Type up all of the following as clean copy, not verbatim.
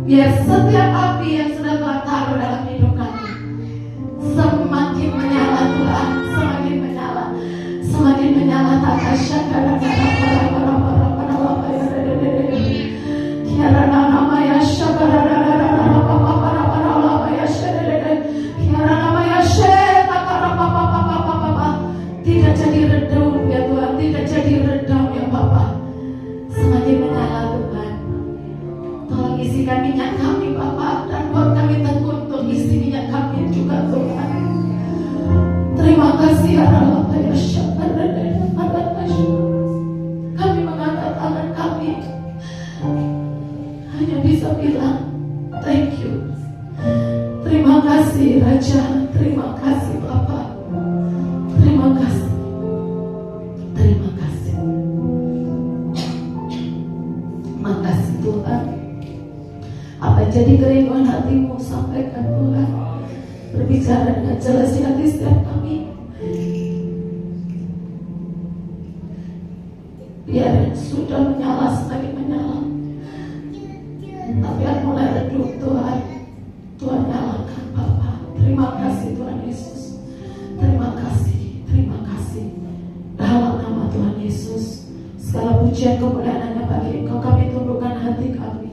Biar setiap api yang sudah Tuhan taruh dalam hidup kami semakin menyala Tuhan, semakin menyala, semakin menyala. Tidak jadi redam ya Tuhan, tidak jadi redam ya Bapa. Semakin menyala Tuhan. Tolong isikan minyak kami Bapa, dan buat kami tekun untuk isi minyak kami juga Tuhan. Terima kasih ya Allah. Kami mengangkat tangan kami, hanya bisa bilang thank you. Terima kasih Raja, terima kasih Bapa, terima kasih, terima kasih. Makasih Tuhan. Apa yang jadi kerinduan hatimu, sampaikan Tuhan. Berbicara dengan jelas di hati setiap kami. Biar yang sudah menyala semakin menyala, tapi yang mulai redup Tuhan, Tuhan nyalakan Bapa. Terima kasih Tuhan Yesus. Terima kasih, terima kasih. Dalam nama Tuhan Yesus, segala pujian kemuliaan hanya bagi Engkau. Kami tundukkan hati kami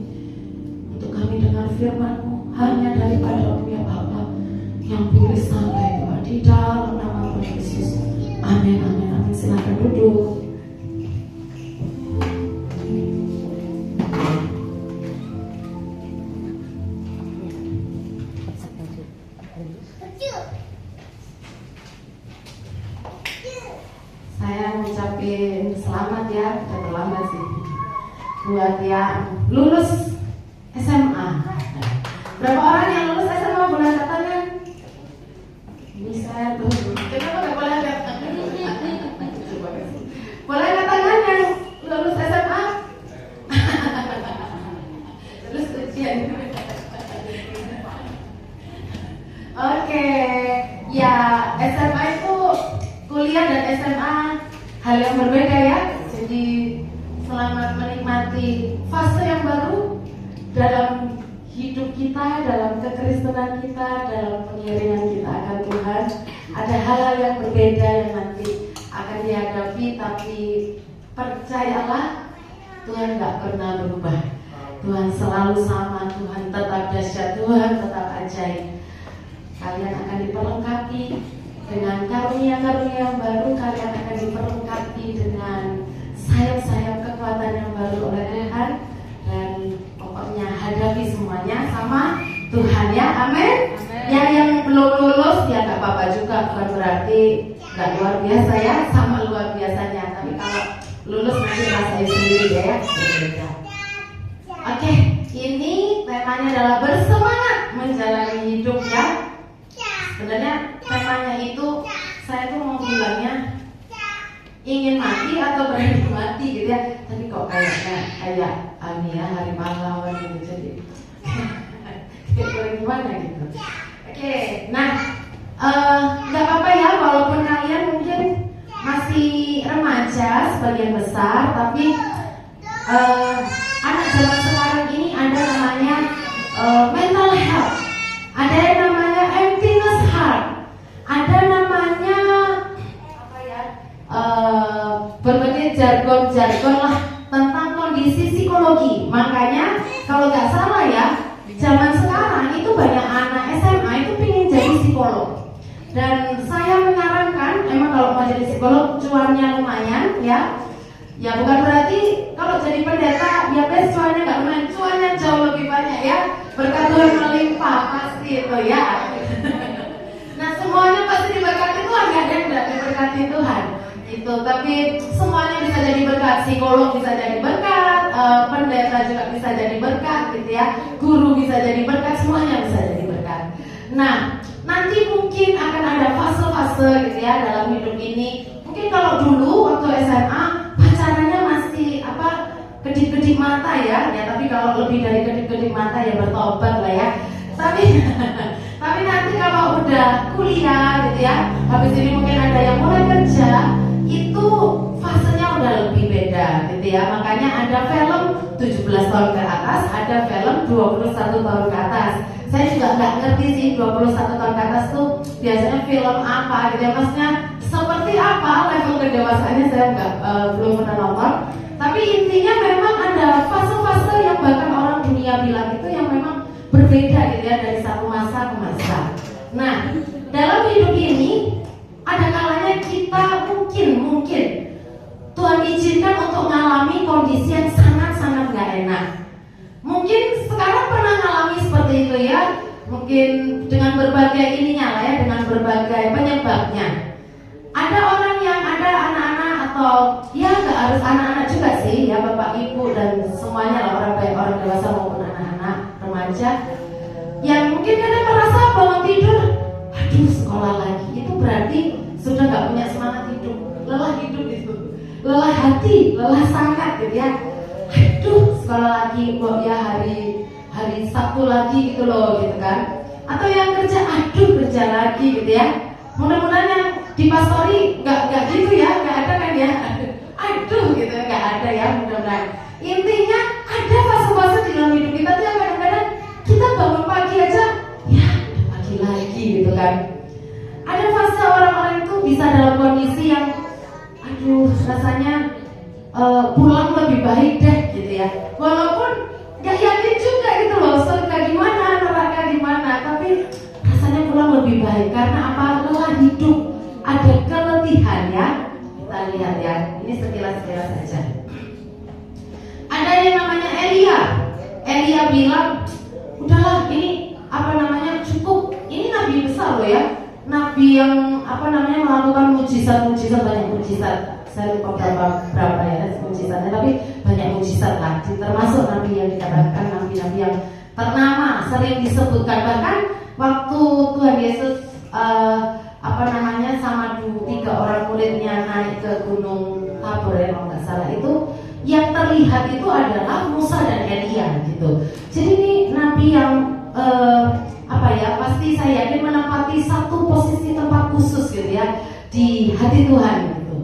untuk kami dengar firman-Mu hanya daripada-Mu ya Bapa, yang boleh sampai Tuhan, di dalam nama Tuhan Yesus. Amin, amin, amin. Silakan duduk. Saya ngucapin selamat ya, udah terlambat sih, buat yang lulus SMA. Berapa orang yang lulus SMA boleh angkat tangan? Bisa tuh. Kenapa nggak boleh angkat tangan? Boleh angkat tangan yang lulus SMA? Lulus ujian. Oke, ya SMA itu kuliah dan SMA hal yang berbeda ya. Jadi selamat menikmati fase yang baru dalam hidup kita, dalam kekristenan kita, dalam pengiringan kita akan Tuhan. Ada hal-hal yang berbeda yang nanti akan dihadapi, tapi percayalah Tuhan gak pernah berubah. Tuhan selalu sama, Tuhan tetap dahsyat, Tuhan tetap ajaib. Kalian akan diperlengkapi dengan karunia-karunia yang baru, kalian akan diperlengkapi dengan sayap-sayap kekuatan yang baru oleh Tuhan. Dan pokoknya hadapi semuanya sama Tuhan ya, amin. Yang belum lulus ya gak apa-apa juga, bukan berarti gak luar biasa ya, sama luar biasanya. Tapi kalau lulus nanti rasain sendiri ya, berbeda. Oke, ini temanya adalah bersemangat menjalani hidup ya. Sebenarnya temanya itu saya tuh mau bilangnya ingin mati atau berani mati gitu ya. Tapi kok kayak hari pahlawan gitu, jadi kayak gimana gitu. Oke, nah nggak apa-apa ya, walaupun kalian mungkin masih remaja sebagian besar, tapi anak zaman sekarang ini ada namanya mental health, ada yang namanya emptiness heart, ada namanya apa ya, berbagai jargon-jargon lah tentang kondisi psikologi. Makanya kalau nggak salah ya, zaman sekarang itu banyak anak SMA itu pengen jadi psikolog. Dan saya menyarankan, emang kalau mau jadi psikolog cuannya lumayan ya. Ya bukan berarti kalau jadi pendeta ya bes cuannya nggak lumayan, cuannya jauh lebih banyak ya. Berkat Tuhan melimpah pasti itu ya. Nah semuanya pasti diberkati Tuhan, nggak ada yang tidak diberkati Tuhan itu. Tapi semuanya bisa jadi berkat, psikolog bisa jadi berkat, pendeta juga bisa jadi berkat gitu ya, guru bisa jadi berkat, semuanya bisa jadi berkat. Nah nanti mungkin akan ada fase-fase gitu ya dalam hidup ini. Mungkin kalau dulu waktu SMA pacarannya masih kedip-kedip mata ya, tapi kalau lebih dari kedip-kedip mata ya bertobat lah ya. Tapi nanti kalau udah kuliah gitu ya, habis ini mungkin ada yang mulai kerja, itu fasenya udah lebih beda gitu ya. Makanya ada film 17 tahun ke atas, ada film 21 tahun ke atas. Saya juga nggak ngerti sih 21 tahun ke atas tuh biasanya film apa gitu ya. Maksudnya seperti apa level kedewasaannya saya belum pernah nonton. Tapi intinya memang ada fase-fase yang bahkan orang dunia bilang itu yang memang berbeda gitu ya dari satu masa ke masa. Nah, dalam hidup ini ada kalanya kita mungkin Tuhan izinkan untuk mengalami kondisi yang sangat-sangat gak enak. Mungkin sekarang pernah mengalami seperti itu ya. Mungkin dengan berbagai ininya lah ya, dengan berbagai penyebabnya. Ada orang yang ada anak-anak atau ya gak harus anak-anak juga sih ya, bapak ibu dan semuanya lah, orang baik orang dewasa maupun anak-anak remaja, yang mungkin kadang merasa bangun tidur, aduh sekolah lagi, itu berarti sudah gak punya semangat hidup, lelah hidup itu, lelah hati, lelah sangat gitu ya. Aduh sekolah lagi kok ya, hari Sabtu lagi gitu loh gitu kan. Atau yang kerja, aduh kerja lagi gitu ya. Mudah-mudahan yang di pastori nggak gitu ya, nggak ada kan ya. Aduh gitu nggak ada ya, mudah-mudahan. Intinya ada fase-fase di dalam hidup kita tuh yang kadang-kadang kita bangun pagi aja, ya udah pagi lagi gitu kan. Ada fase orang-orang itu bisa dalam kondisi yang aduh rasanya pulang lebih baik deh gitu ya. Walaupun gak yakin juga gitu loh surga gimana, neraka gimana, tapi rasanya pulang lebih baik karena apa? Lelah hidup, ada keletihan ya. Kita lihat ya, ini sekilas-sekilas saja. Ada yang namanya Elia bilang, udahlah ini apa namanya cukup, ini nabi besar loh ya, nabi yang apa namanya melakukan mujizat-mujizat, banyak mujizat. Saya lupa berapa ya mujizatnya, tapi banyak mujizat lah. Termasuk nabi yang dikatakan nabi-nabi yang ternama, sering disebutkan. Bahkan waktu Tuhan Yesus apa namanya sama 3 orang muridnya naik ke Gunung Tabor ya kalau nggak salah, itu yang terlihat itu adalah Musa dan Elia gitu. Jadi ini nabi yang apa ya, pasti saya yakin menempati satu posisi tempat khusus gitu ya di hati Tuhan gitu.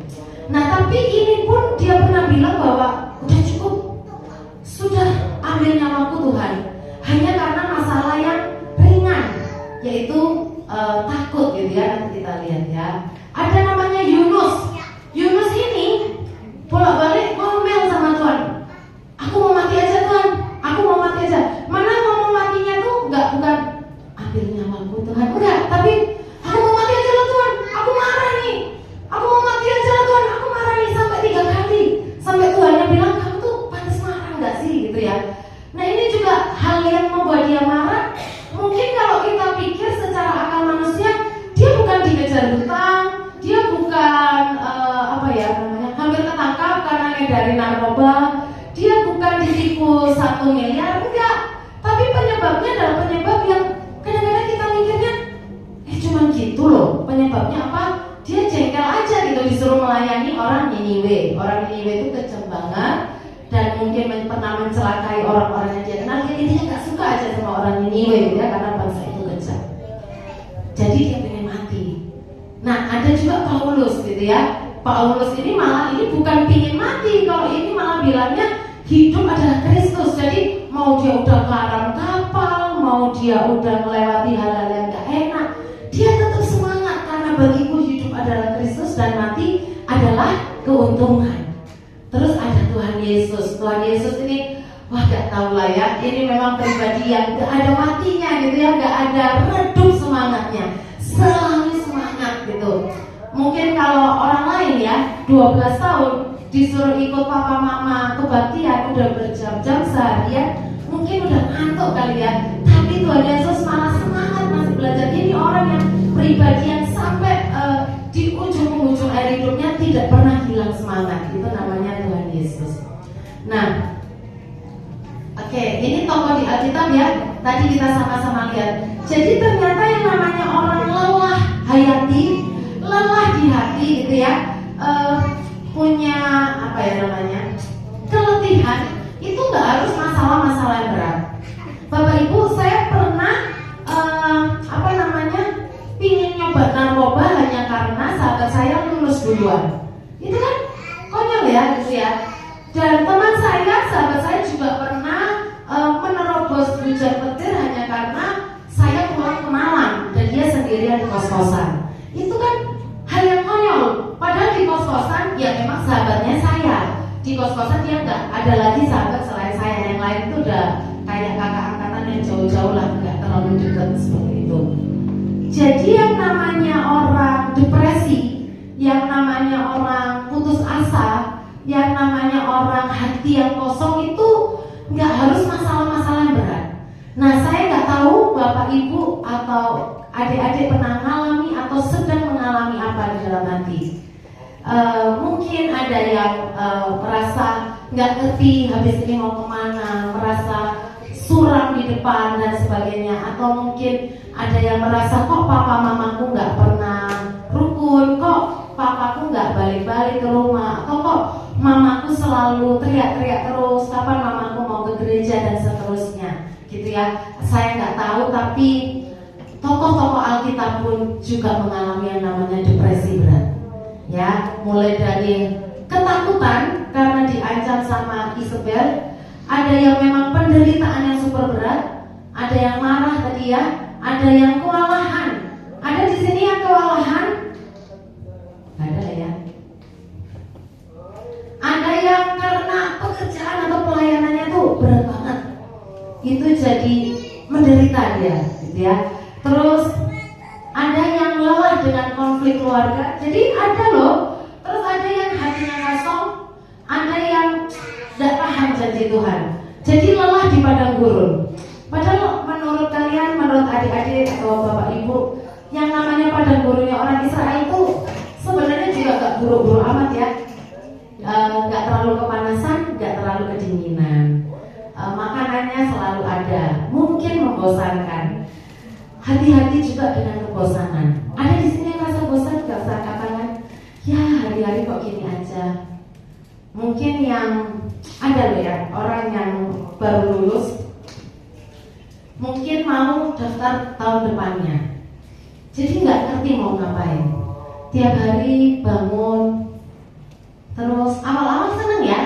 Nah tapi ini pun dia pernah bilang bahwa udah cukup, sudah ambil nyawaku Tuhan, hanya karena masalah yang ringan, yaitu takut gitu ya. Nanti kita lihat ya. Ada namanya Yunus. Yunus ini bolak-balik ngomel sama Tuhan, aku mau mati aja Tuhan, aku mau mati aja. Mana mau matinya tuh bukan ambil nyawaku Tuhan, enggak, tapi aku mau mati aja lah Tuhan, aku marah nih, aku mau mati aja lah Tuhan, aku marah nih, sampai 3 kali, sampai Tuhannya bilang kamu tuh pantas marah nggak sih gitu ya. Nah ini juga hal yang membuat dia marah. Mungkin kalau kita pikir secara akal manusia, dia bukan dikejar hutang, dia bukan apa ya namanya hampir ketangkap karena ngedarin narkoba, dia bukan ditipu 1 miliar, enggak. Tapi penyebabnya adalah penyebab yang kadang-kadang kita mikirnya cuman gitu loh. Penyebabnya apa? Dia jengkel aja gitu, disuruh melayani orang Niniwe. Orang Niniwe itu kejam banget dan mungkin pernah mencelakai orang-orang yang dia kenal. Dia intinya gak suka aja sama orang Niniwe gitu ya, karena bangsa itu kejam. Jadi dia pengen mati. Nah ada juga Paulus gitu ya. Paulus ini malah ini bukan pingin mati, kalau ini malah bilangnya hidup adalah Kristus. Jadi mau dia udah larang kapal, mau dia udah melewati hal-hal yang gak enak, dia tetap semangat karena bagiku hidup adalah Kristus dan mati adalah keuntungan. Terus ada Tuhan Yesus. Tuhan Yesus ini wah gak tau lah ya, ini memang pribadi yang gak ada matinya gitu ya, gak ada redup semangatnya, selalu semangat gitu. Mungkin kalau orang lain ya 12 tahun disuruh ikut papa mama kebaktian udah berjam-jam seharian, mungkin udah ngantuk kali ya. Tapi Tuhan Yesus malah semangat masih belajar. Ini orang yang pribadi yang sampai di ujung akhir hidupnya tidak pernah hilang semangat. Itu namanya Tuhan Yesus. Nah, oke, ini tokoh di Alkitab ya. Tadi kita sama-sama lihat. Jadi ternyata yang namanya orang lelah hayati, lelah di hati gitu ya, punya apa ya namanya, keletihan, itu nggak harus masalah-masalah yang berat. Bapak Ibu, saya pernah apa namanya pingin nyoba narkoba hanya karena sahabat saya lulus duluan. Itu kan lain itu udah kayak kakak angkatan yang jauh-jauh lah, nggak terlalu dekat seperti itu. Jadi yang namanya orang depresi, yang namanya orang putus asa, yang namanya orang hati yang kosong itu nggak harus masalah-masalah yang berat. Nah, saya nggak tahu Bapak Ibu atau adik-adik pernah mengalami atau sedang mengalami apa di dalam hati. Mungkin ada yang merasa nggak ngerti habis ini mau kemana, merasa suram di depan dan sebagainya, atau mungkin ada yang merasa kok papa mamaku nggak pernah rukun, kok papaku nggak balik-balik ke rumah, atau kok mamaku selalu teriak-teriak terus, kapan mamaku mau ke gereja dan seterusnya, gitu ya. Saya nggak tahu, tapi tokoh-tokoh Alkitab pun juga mengalami yang namanya depresi berat, ya. Mulai dari ketakutan karena diancam sama Isabel, ada yang memang penderitaan yang super berat, ada yang marah tadi ya, ada yang kewalahan. Ada di sini yang kewalahan? Gak ada ya. Ada yang karena pekerjaan atau pelayanannya tuh berat banget, itu jadi menderita dia, gitu ya. Terus ada yang lelah dengan konflik keluarga. Jadi ada loh. Terus ada yang hatinya kosong, ada yang tidak paham janji Tuhan. Jadi lelah di padang gurun. Padahal menurut kalian, menurut adik-adik atau bapak ibu, yang namanya padang gurunnya orang Israel itu sebenarnya juga gak buruk-buruk amat ya. Gak terlalu kepanasan, gak terlalu kedinginan. Makanannya selalu ada. Mungkin membosankan. Hati-hati juga dengan kebosanan. Ada di sini yang rasa bosan, gak usah angkat tangan. Ya hari-hari kok gini aja. Mungkin yang ada loh ya, orang yang baru lulus, mungkin mau daftar tahun depannya. Jadi nggak ngerti mau ngapain. Tiap hari bangun, terus awal-awal seneng ya.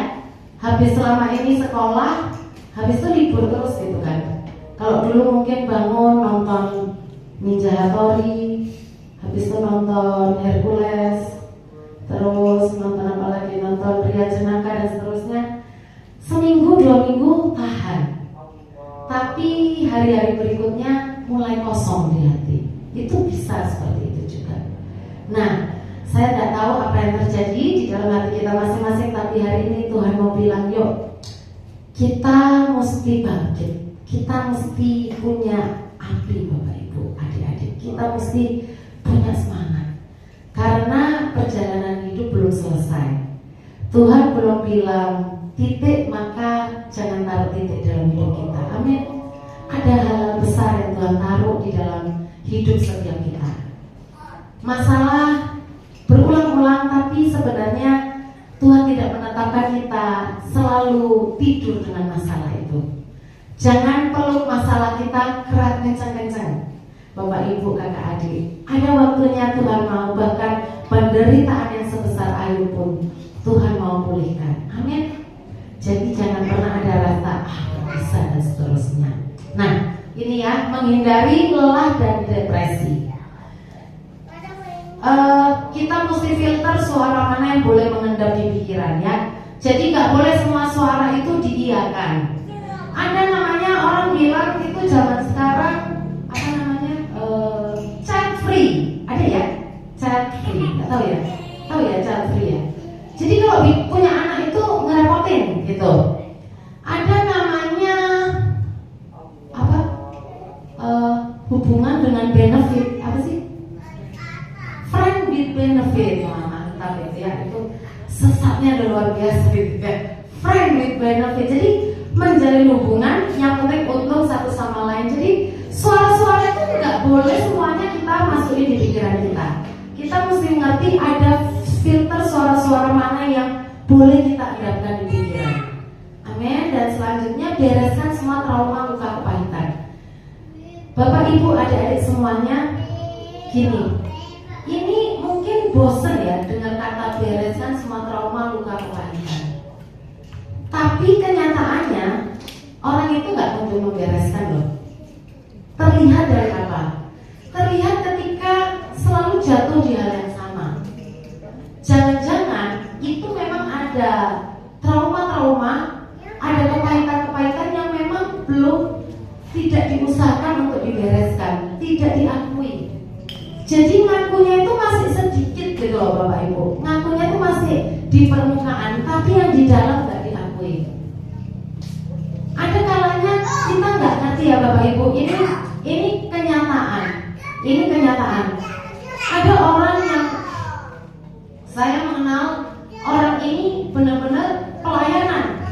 Habis selama ini sekolah, habis itu libur terus gitu kan. Kalau dulu mungkin bangun nonton Ninja Hattori, habis itu nonton Hercules, terus nonton apa lagi, nonton Pria Jenaka dan seterusnya. Seminggu 2 minggu tahan, tapi hari-hari berikutnya mulai kosong di hati. Itu bisa seperti itu juga. Nah, saya tidak tahu apa yang terjadi di dalam hati kita masing-masing, tapi hari ini Tuhan mau bilang, yuk kita mesti bangkit, kita mesti punya api Bapak Ibu, adik-adik. Kita mesti punya semangat, karena perjalanan hidup belum selesai. Tuhan belum bilang titik, maka jangan taruh titik dalam hidup kita. Amin. Ada hal besar yang Tuhan taruh di dalam hidup setiap kita. Masalah berulang-ulang, tapi sebenarnya Tuhan tidak menetapkan kita selalu tidur dengan masalah itu. Jangan peluk masalah kita kerat kencang-kencang, Bapak Ibu kakak adik. Ada waktunya Tuhan mau, bahkan penderitaan yang sebesar Ayub pun Tuhan mau pulihkan. Amin. Jadi jangan pernah ada rasa bisa dan seterusnya. Nah, ini ya, menghindari lelah dan depresi. Kita mesti filter suara mana yang boleh mengendap di pikiran ya. Jadi nggak boleh semua suara itu diiyakan. Ada namanya, orang bilang itu zaman sekarang apa namanya, child free. Ada ya, child free. Nggak tahu ya, tahu ya child free ya. Jadi kalau punya anak itu ngerepotin gitu. Ada namanya apa? Hubungan dengan benefit, apa sih? Friend with benefit. Mantap itu ya, itu sesatnya luar biasa gitu ya. Friend with benefit. Jadi menjalin hubungan yang penting untung satu sama lain. Jadi suara-suara itu nggak boleh semuanya kita masukin di pikiran kita. Kita mesti mengerti ada filter suara-suara mana yang boleh kita endapkan di pikiran. Amin. Dan selanjutnya bereskan semua trauma luka kepahitan. Bapak Ibu adik-adik semuanya, gini, ini mungkin bosan ya dengan kata bereskan semua trauma luka kepahitan. Tapi kenyataannya orang itu nggak untuk membereskan loh. Terlihat dari apa? Terlihat ketika selalu jatuh di hal yang sama. Jangan-jangan itu memang ada trauma-trauma, ada kepahitan-kepahitan yang tidak diusahakan untuk dibereskan, tidak diakui. Jadi ngakunya itu masih sedikit gitu loh Bapak Ibu. Ngakunya itu masih di permukaan, tapi yang di dalam nggak diakui. Ada kalanya kita nggak ngerti ya Bapak Ibu. Ini kenyataan. Ini kenyataan. Ada orang yang saya mengenal, orang ini benar-benar pelayanan.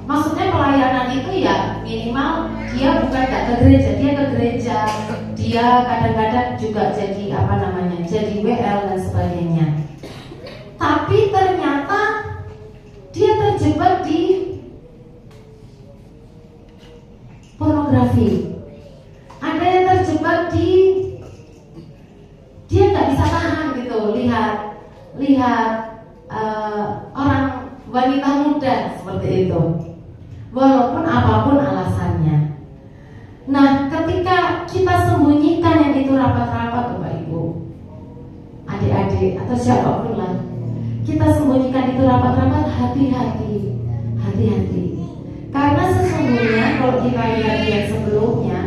Maksudnya pelayanan itu ya minimal dia bukan nggak ke gereja, dia ke gereja, dia kadang-kadang juga jadi jadi WL dan sebagainya. Tapi ternyata dia terjebak di pornografi. Ada yang terjebak di dia nggak bisa tahan gitu lihat orang wanita muda seperti itu, walaupun apapun alasannya. Nah, ketika kita sembunyikan yang itu rapat-rapat Bapak Ibu, adik-adik atau siapapun lah, kita sembunyikan itu rapat-rapat, hati-hati. Karena sesungguhnya kalau kita lihat yang sebelumnya,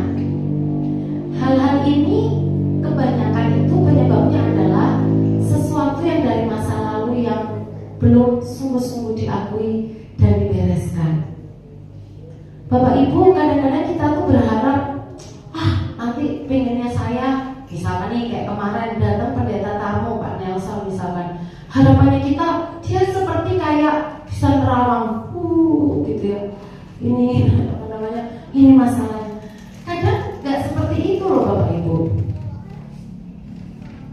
hal-hal ini kebanyakan itu penyebabnya adalah sesuatu yang dari masa lalu yang belum sungguh-sungguh diakui dan dibereskan. Bapak Ibu, kadang-kadang kita tuh berharap, nanti pengennya saya, misalkan nih kayak kemarin datang pendeta tamu Pak Nelson misalkan, harapannya kita dia seperti kayak bisa nerawang, gitu ya. Ini ini masalahnya. Kadang nggak seperti itu loh Bapak Ibu.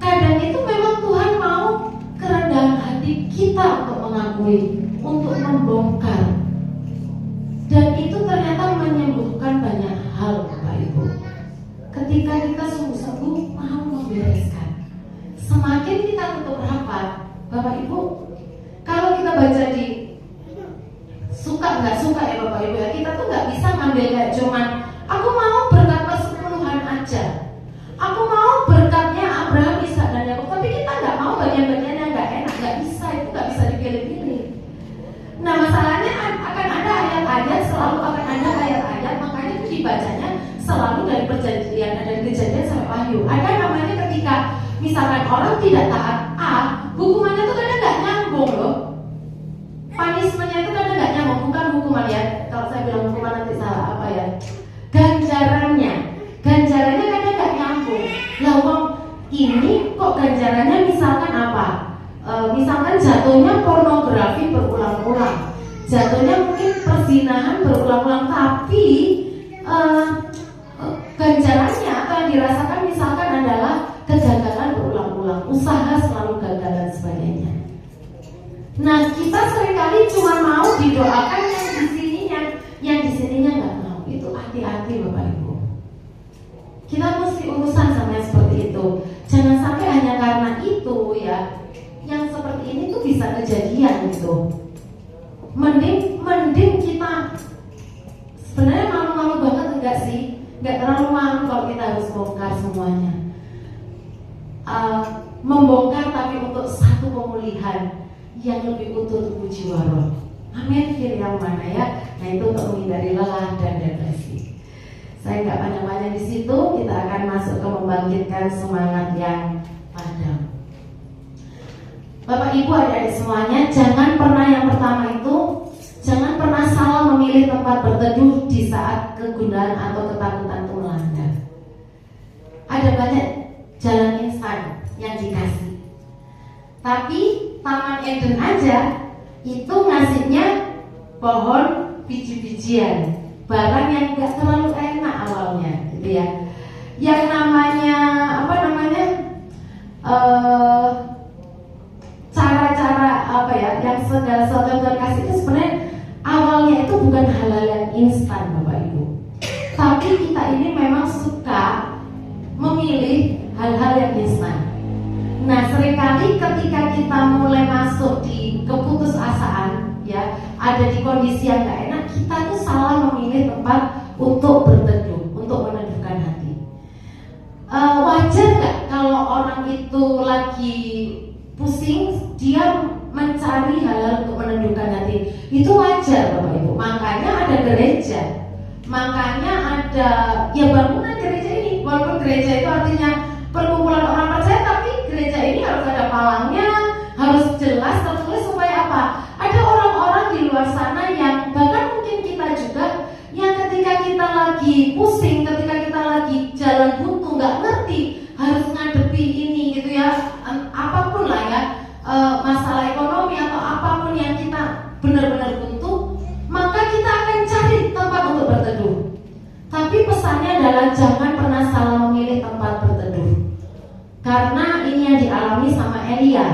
Kadang itu memang Tuhan mau kerendahan hati kita untuk mengakui, untuk membongkar. Dan itu ternyata menyembuhkan banyak hal Bapak Ibu. Ketika kita sungguh-sungguh mau membereskan. Semakin kita tutup rapat, Bapak Ibu, kalau kita baca di suka nggak suka ya Bapak Ibu ya, kita tuh nggak bisa ngambil kayak cuman aku mau berkat persepuluhan aja, aku mau berkatnya Abraham, Ishak dan Yakub, tapi kita nggak mau bagian-bagian yang nggak enak, nggak bisa, itu nggak bisa dipilih-pilih. Nah masalahnya akan ada ayat-ayat, selalu akan ada ayat-ayat, makanya itu dibacanya selalu dari perjanjian, dari kejadian sampai Wahyu. Ada namanya ketika misalkan orang tidak taat A, hukumannya tuh kadang nggak nyambung loh. Punishmentnya itu kadang nggak nyambung, bukan hukuman ya. Kalau saya bilang hukuman nanti salah apa ya? Ganjarannya kadang nggak nyambung. Lah wong ini kok ganjarannya misalkan apa? Misalkan jatuhnya pornografi berulang-ulang, jatuhnya mungkin perzinahan berulang-ulang, tapi ganjarannya atau yang dirasakan misalkan adalah kegagalan berulang-ulang, usaha selalu gagal dan sebagainya. Nah kita seringkali cuma mau didoakan yang di sininya nggak mau. Itu hati-hati Bapak Ibu. Kita mesti urusan sama yang seperti itu. Jangan sampai hanya karena itu ya, yang seperti ini tuh bisa kejadian gitu. Mending kita sebenarnya malu-malu banget enggak sih? Enggak terlalu malu kalau kita harus bongkar semuanya. Membongkar tapi untuk satu pemulihan yang lebih utuh tubuh jiwa roh. Amin. Yang mana ya? Nah itu untuk menghindari lelah dan depresi. Saya nggak panjang-panjang di situ. Kita akan masuk ke membangkitkan semangat yang padam. Bapak Ibu adik-adik semuanya, jangan pernah yang pertama itu, jangan pernah salah memilih tempat berteduh di saat kegundahan atau ketakutan itu melanda. Ada banyak jalan instan yang dikasih, tapi Taman Eden aja itu ngasihnya pohon biji-bijian, barang yang gak terlalu enak awalnya, gitu ya. Yang namanya cara-cara yang segala sesuatu yang Tuhan kasih itu sebenarnya awalnya itu bukan hal-hal yang instan Bapak Ibu, tapi kita ini memang suka memilih hal-hal yang instan. Nah seringkali ketika kita mulai masuk di keputusasaan ya, ada di kondisi yang gak enak, kita tuh salah memilih tempat untuk berteduh, untuk meneduhkan hati. Wajar gak kalau orang itu lagi pusing, dia mencari hal-hal untuk meneduhkan hati? Itu wajar Bapak Ibu. Makanya ada gereja, Makanya ada ya bangunan gereja ini. Walaupun gereja itu artinya perkumpulan orang percaya, tapi gereja ini harus ada palangnya, harus jelas tertulis supaya apa? Ada orang-orang di luar sana yang bahkan mungkin kita juga, yang ketika kita lagi pusing, ketika kita lagi jalan buntu, nggak ngerti harus ngadepi ini gitu ya, apapun lah ya, masalah ekonomi atau apapun yang kita benar-benar buntu, maka kita akan cari tempat untuk berteduh. Tapi pesannya adalah jangan pernah salah memilih tempat berteduh. Karena ini yang dialami sama Elia.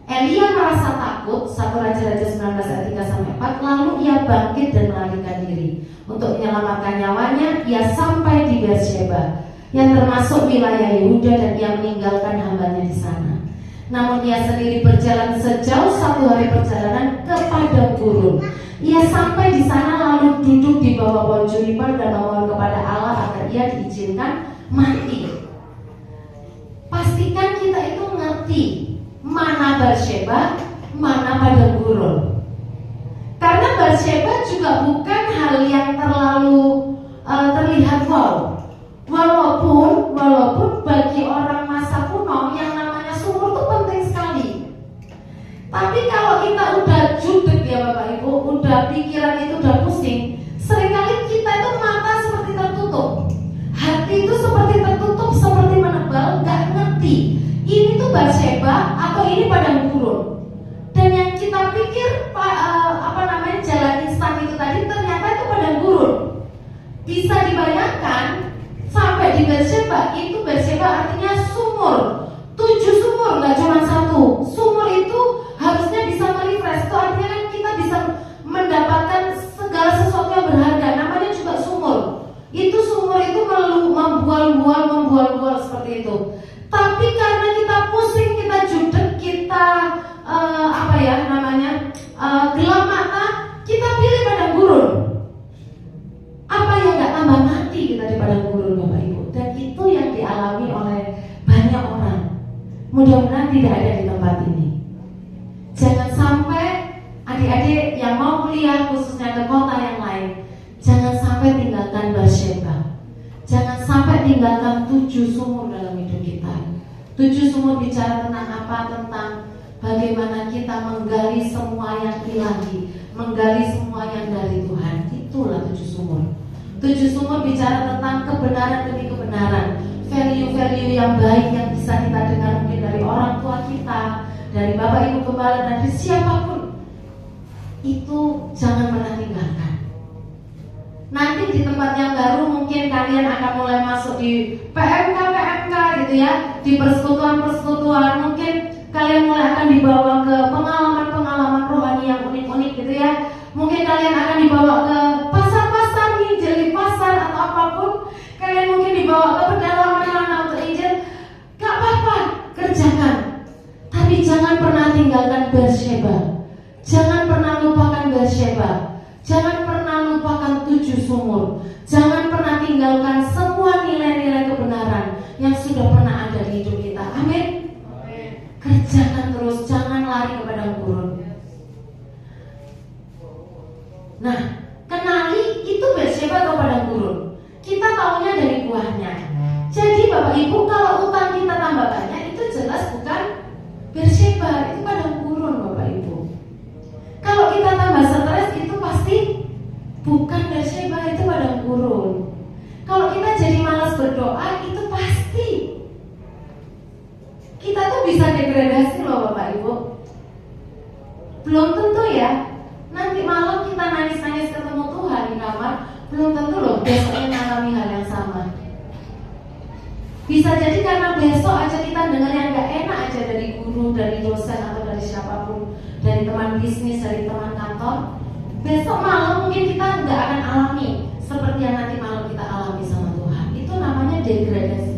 Elia merasa takut, 1 Raja-Raja 19 ayat 3-4. Lalu ia bangkit dan melarikan diri. Untuk menyelamatkan nyawanya, ia sampai di Beersheba, yang termasuk wilayah Yehuda, dan ia meninggalkan hambanya di sana. Namun ia sendiri berjalan sejauh 1 hari perjalanan ke padang gurun. Ia sampai di sana lalu duduk di bawah pohon juniper dan memohon kepada Allah agar ia diizinkan mati. Pastikan kita itu ngerti mana Beersheba, mana padang gurun. Karena Beersheba juga bukan hal yang terlalu terlihat wow. Walaupun bagi orang masa kuno yang namanya sumur itu penting sekali. Tapi kalau kita udah judek ya Bapak Ibu, udah pikiran itu udah pusing, seringkali kita itu mata seperti tertutup, hati itu seperti tertutup, seperti menebal, nggak ngerti ini tuh Beersheba atau ini padang gurun. Dan yang kita pikir jalan instan itu tadi ternyata itu padang gurun. Bisa dibayangkan sampai di Beersheba, itu Beersheba artinya sumur, 7 sumur, nggak cuma 1. Sumur itu harusnya bisa merefresh, itu artinya kan kita bisa mendapatkan segala sesuatu yang berharga, namanya juga sumur. Itu sumur itu membual-bual seperti itu. Tapi karena kita pusing, kita judek, kita gelap mata, kita pilih padang gurun. Apa yang nggak tambah mati kita di padang gurun Bapak Ibu? Dan itu yang dialami oleh banyak orang. Mudah-mudahan tidak ada di tempat ini. Jangan sampai adik-adik yang mau kuliah khususnya ke kota yang lain, jangan sampai tinggalkan Beersheba. Jangan sampai tinggalkan 7 sumur dalam hidup kita. 7 sumur bicara tentang apa? Tentang bagaimana kita menggali semua yang ilahi, menggali semua yang dari Tuhan. Itulah 7 sumur. 7 sumur bicara tentang kebenaran demi kebenaran, value-value yang baik yang bisa kita dengar mungkin dari orang tua kita, dari Bapak Ibu Gembala, dan dari siapapun. Itu jangan pernah tinggalkan. Nanti di tempat yang baru mungkin kalian akan mulai masuk di PMK gitu ya, di persekutuan, mungkin kalian mulai akan dibawa ke pengalaman rohani yang unik-unik gitu ya. Mungkin kalian akan dibawa ke pasar-pasar nih, jadi pasar atau apapun. Kalian mungkin dibawa ke pedalaman untuk Injil. Gak apa-apa, kerjakan. Tapi jangan pernah tinggalkan Beersheba. Jangan pernah lupakan Beersheba. Jangan pernah lupakan 7 sumur. Jangan pernah tinggalkan semua nilai-nilai kebenaran yang sudah pernah ada di hidup kita. Amin. Kerjakan terus, jangan lari ke padang gurun. Nah, kenali itu Beersheba atau padang gurun. Kita taunya dari buahnya. Jadi Bapak Ibu, kalau utang kita tambah banyak, itu jelas bukan Beersheba, itu padang gurun Bapak Ibu. Kalau kita tambah stres, itu pasti bukan Beersheba, itu padang gurun. Kalau kita jadi malas berdoa, itu pasti kita tuh bisa degradasi loh Bapak Ibu. Belum tentu ya, nanti malam kita nangis-nangis ketemu Tuhan di kamar, belum tentu loh besoknya mengalami hal yang sama. Bisa jadi karena besok aja kita dengar yang gak enak aja dari guru, dari dosen atau dari siapapun, dari teman bisnis, dari teman kantor. Besok malam mungkin kita gak akan alami seperti yang nanti malam kita alami sama Tuhan. Itu namanya degradasi.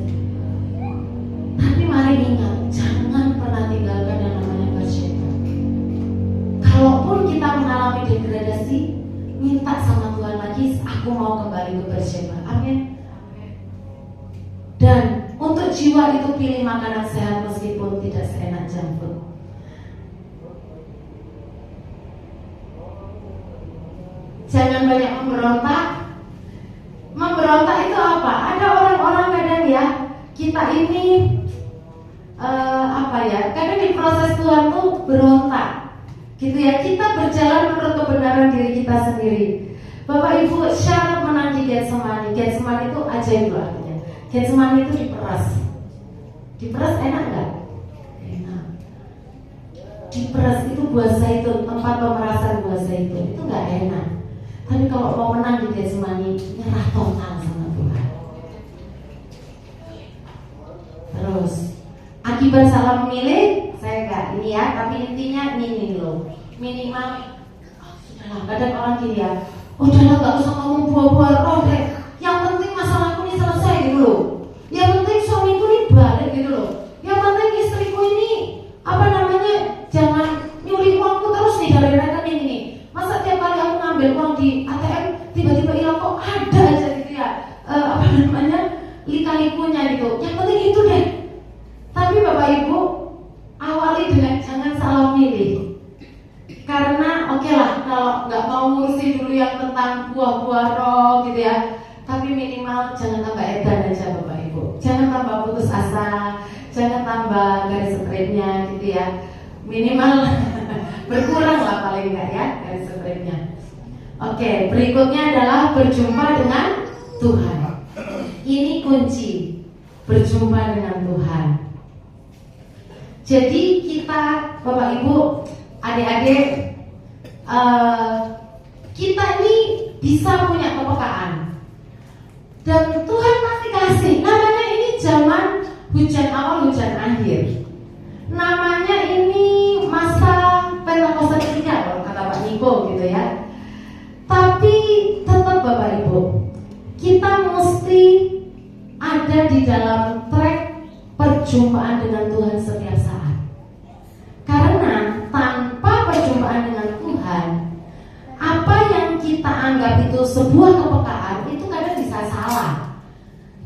Tapi mari ingat, jangan pernah tinggalkan yang namanya Beersheba. Kalaupun kita mengalami degradasi, minta sama Tuhan lagi, aku mau kembali ke Beersheba. Amin. Dan untuk jiwa itu pilih makanan sehat meskipun tidak seenak junk food. Jangan banyak memberontak, berontak itu apa? Ada orang-orang kadang ya, kita ini kadang di proses Tuhan tuh berontak gitu ya. Kita berjalan menurut kebenaran diri kita sendiri. Bapak Ibu, syarat menang di Getsemani itu ajaib loh artinya. Getsemani itu diperas enak nggak? Enak. Diperas itu buah zaitun, tempat pemerasan buah zaitun itu nggak enak. Tapi kalau mau menang di Getsemani, nyerah total sama Tuhan. Terus akibat salah memilih, saya nggak ini ya, tapi intinya ini loh, minimal sudahlah. Kadang orang gini ya, udahlah nggak usah ngomong buah-buah roh deh. Yang penting masalahku ini selesai gitu loh. Yang penting suamiku ini balik gitu loh. Yang penting istriku ini jangan nyuri uangku terus nih dari rekening ini. Masa tiap kali aku ngambil uang di ATM tiba-tiba hilang kok ada aja gitu ya. Lika-likunya gitu. Yang penting itu deh. Tapi Bapak Ibu, awali dengan jangan salah milih. Karena oke lah, kalau nggak mau ngurusin dulu yang tentang buah-buah roh gitu ya, tapi minimal jangan tambah edan aja Bapak Ibu. Jangan tambah putus asa, jangan tambah garis stripnya gitu ya. Minimal berkurang lah paling enggak ya garis stripnya. Oke, berikutnya adalah berjumpa dengan Tuhan. Ini kunci, berjumpa dengan Tuhan. Jadi kita Bapak Ibu, adik-adik, kita ini bisa punya kepekaan dan Tuhan pasti kasih. Namanya ini zaman hujan awal, hujan akhir. Namanya ini masa Pentakosta ketiga kalau kata Pak Niko gitu ya. Tapi tetap Bapak Ibu, kita mesti ada di dalam track perjumpaan dengan Tuhan setiap saat. Karena tanpa perjumpaan dengan Tuhan, apa yang kita anggap itu sebuah kepekaan itu kadang bisa salah.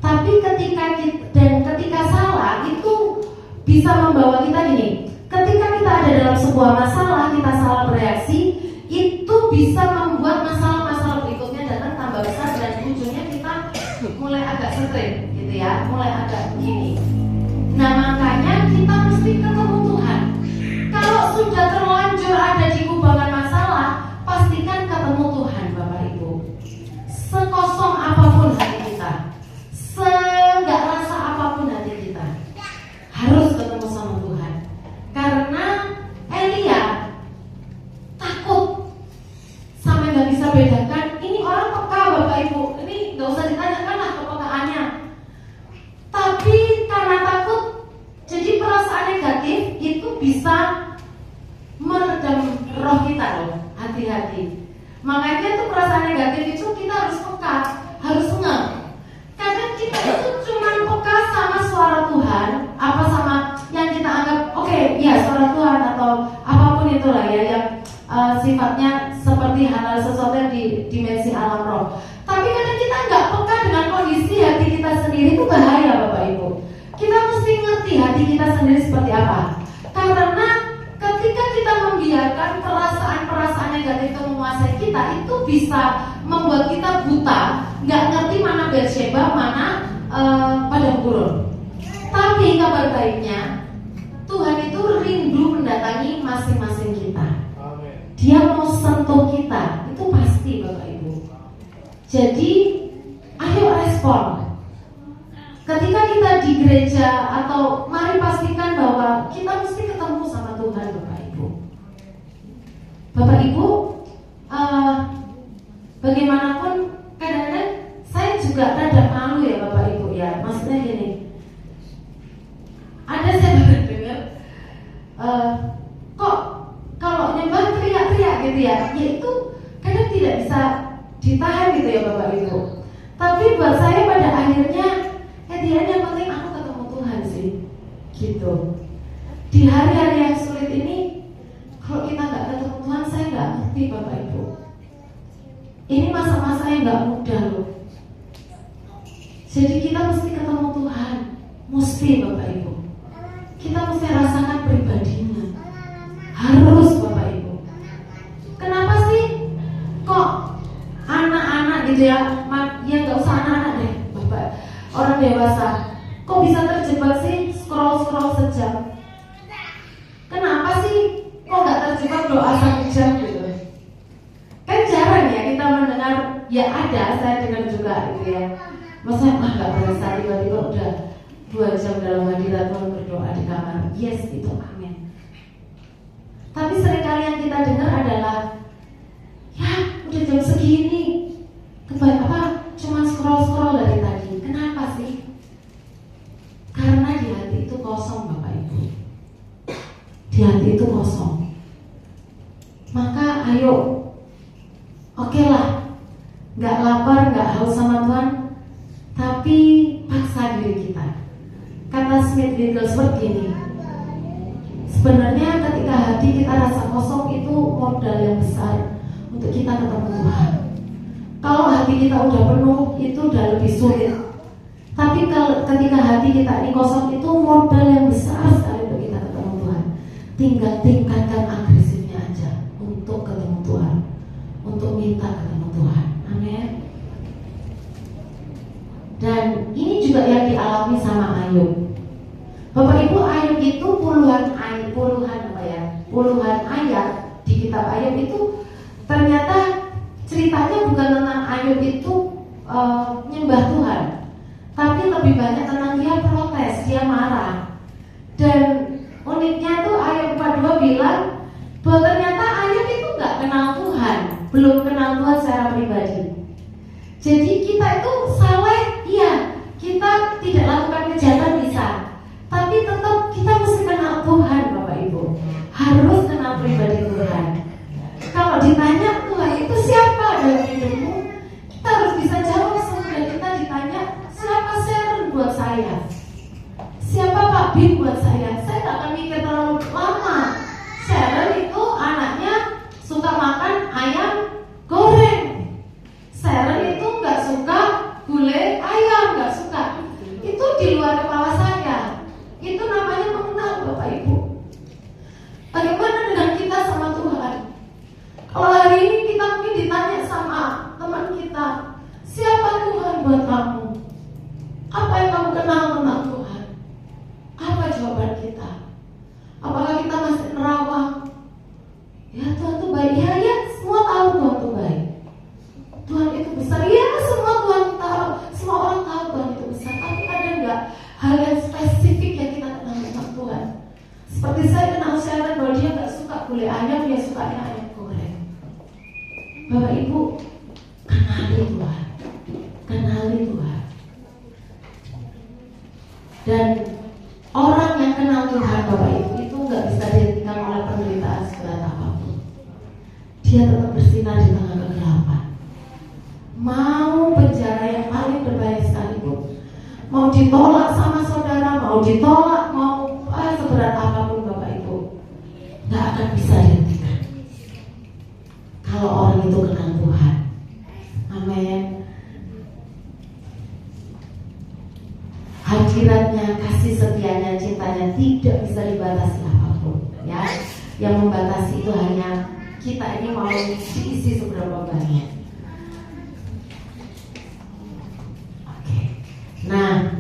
Tapi ketika salah itu bisa membawa kita gini. Ketika kita ada dalam sebuah masalah, kita salah bereaksi, itu bisa membuat masalah-masalah berikutnya datang tambah besar dan ujungnya kita mulai agak stres gitu ya, mulai agak begini. Nah makanya kita mesti ketemu Tuhan. Kalau sudah terlanjur ada di kubangan masalah, pastikan ketemu Tuhan Bapak Ibu. Sekosong apapun hati kita, seenggak rasa apapun hati kita, harus ketemu sama Tuhan. Karena Elia takut sampai nggak bisa bedakan. Ini orang peka Bapak Ibu, ini nggak usah ditanyakan lah kepekaannya. Tapi karena takut, jadi perasaan negatif itu bisa meredam roh kita loh. Hati-hati. Makanya tuh perasaan negatif itu kita harus peka, harus ngeh. Kadang kita itu cuma peka sama suara Tuhan, apa sama yang kita anggap oke, ya suara Tuhan atau apapun itulah ya yang sifatnya seperti hal sesuatu yang di dimensi alam roh. Tapi kadang kita nggak peka dengan kondisi hati kita sendiri, itu bahaya Bapak Ibu. Kita mesti ngerti hati kita sendiri seperti apa. Karena ketika kita membiarkan perasaan-perasaan negatif itu menguasai kita, itu bisa membuat kita buta, nggak ngerti mana Beersheba, mana padang gurun. Tapi kabar baiknya, Tuhan itu rindu mendatangi masing-masing kita. Dia mau sentuh kita, itu pasti Bapak Ibu. Jadi, ayo respon. Ketika kita di gereja atau mari pastikan bahwa kita mesti ketemu sama Tuhan Bapak Ibu. Bapak Ibu, bagaimanapun kadang-kadang saya juga rada malu ya Bapak Ibu ya. Maksudnya gini, ada saya baru dengar kok kalau nyembah teriak-teriak gitu ya, yaitu kadang tidak bisa ditahan gitu ya Bapak Ibu. Tapi buat saya pada akhirnya yang penting aku ketemu Tuhan sih, gitu. Di hari-hari yang sulit ini, kalau kita nggak ketemu Tuhan, saya nggak ngerti Bapak Ibu. Ini masa-masa yang nggak mudah loh. Jadi kita mesti ketemu Tuhan, mesti Bapak Ibu. Kita mesti rasakan pribadinya, harus Bapak Ibu. Kenapa sih kok anak-anak gitu ya, Ya nggak usah anak-anak deh, Bapak. Orang dewasa, kok bisa terjebak sih scroll sejam? Kenapa sih kok nggak terjebak doa 1 jam gitu? Kan jarang ya kita mendengar, ya ada, saya dengar juga gitu ya. Masa nggak berasa tiba-tiba udah 2 jam dalam hadirat Tuhan berdoa di kamar. Yes, itu amin. Tapi seringkali yang kita dengar adalah, ya udah jam segini, cuma scroll dari tadi. Kenapa sih? Karena di hati itu kosong, Bapak Ibu. Di hati itu kosong. Maka ayo, oke lah, nggak lapar, nggak haus sama Tuhan, tapi paksa diri kita. Kata Smith Wigglesworth gini, sebenarnya ketika hati kita rasa kosong itu modal yang besar untuk kita ketemu Tuhan. Kalau hati kita udah penuh itu udah lebih sulit. Tapi kalau ketika hati kita ini kosong itu modal yang besar sekali untuk kita ketemu Tuhan. Tinggal tingkatkan agresifnya aja untuk ketemu Tuhan, untuk minta ketemu Tuhan. Amin. Dan ini juga yang dialami sama Ayub. Bapak Ibu, Ayub itu puluhan ayat di kitab Ayub itu ternyata ceritanya bukan tentang Ayub itu nyembah Tuhan, tapi lebih banyak tentang dia protes, dia marah. Dan uniknya tuh Ayub 42 bilang bahwa ternyata Ayub itu nggak kenal Tuhan, belum kenal Tuhan secara pribadi. Jadi kita itu saleh, iya, kita tidak lakukan kejahatan bisa, tapi tetap kita mesti kenal Tuhan, Bapak Ibu. Harus kenal pribadi Tuhan. Kalau ditanya Tuhan itu siapa dalam hidupmu, kita harus bisa jawab. Sesudah kita ditanya siapa Sharon buat saya, siapa Pak Bim buat saya tak akan mikir terlalu lama. Sharon itu anaknya suka makan ayam goreng. Sharon itu nggak suka gulai ayam, nggak suka. Itu di luar kepala saya. Itu namanya mengenal, Bapak Ibu. Bagaimana dengan kita sama Tuhan? Kalau hari ini kita mungkin ditanya sama teman kita, siapa Tuhan buat kamu? Apa yang kamu kenal tentang Tuhan? Apa jawaban kita? Apakah kita masih nerawang? Ya Tuhan itu baik, ya semua tahu Tuhan itu baik. Tuhan itu besar, ya semua Tuhan tahu, semua orang tahu Tuhan itu besar. Tapi ada nggak hal yang spesifik yang kita kenal tentang Tuhan? Seperti saya kenal Sharon bahwa dia nggak suka gulai ayam, dia sukanya ayam goreng. Bapak Ibu, kenali Tuhan, kenali Tuhan. Dan orang yang kenal Tuhan, Bapak Ibu, itu nggak bisa dihentikan oleh penderitaan seberat apapun. Dia tetap bersinar di tengah kegelapan. Mau penjara yang paling berbahaya sekalipun, mau ditolak sama saudara, mau ditolak, mau seberat apapun, Bapak Ibu, nggak akan bisa dihentikan kalau orang itu kenal Tuhan. Amin. Hadiratnya, kasih setianya, cintanya tidak bisa dibatasi apapun, ya. Yang membatasi itu hanya kita ini mau diisi seberapa banyak. Nah,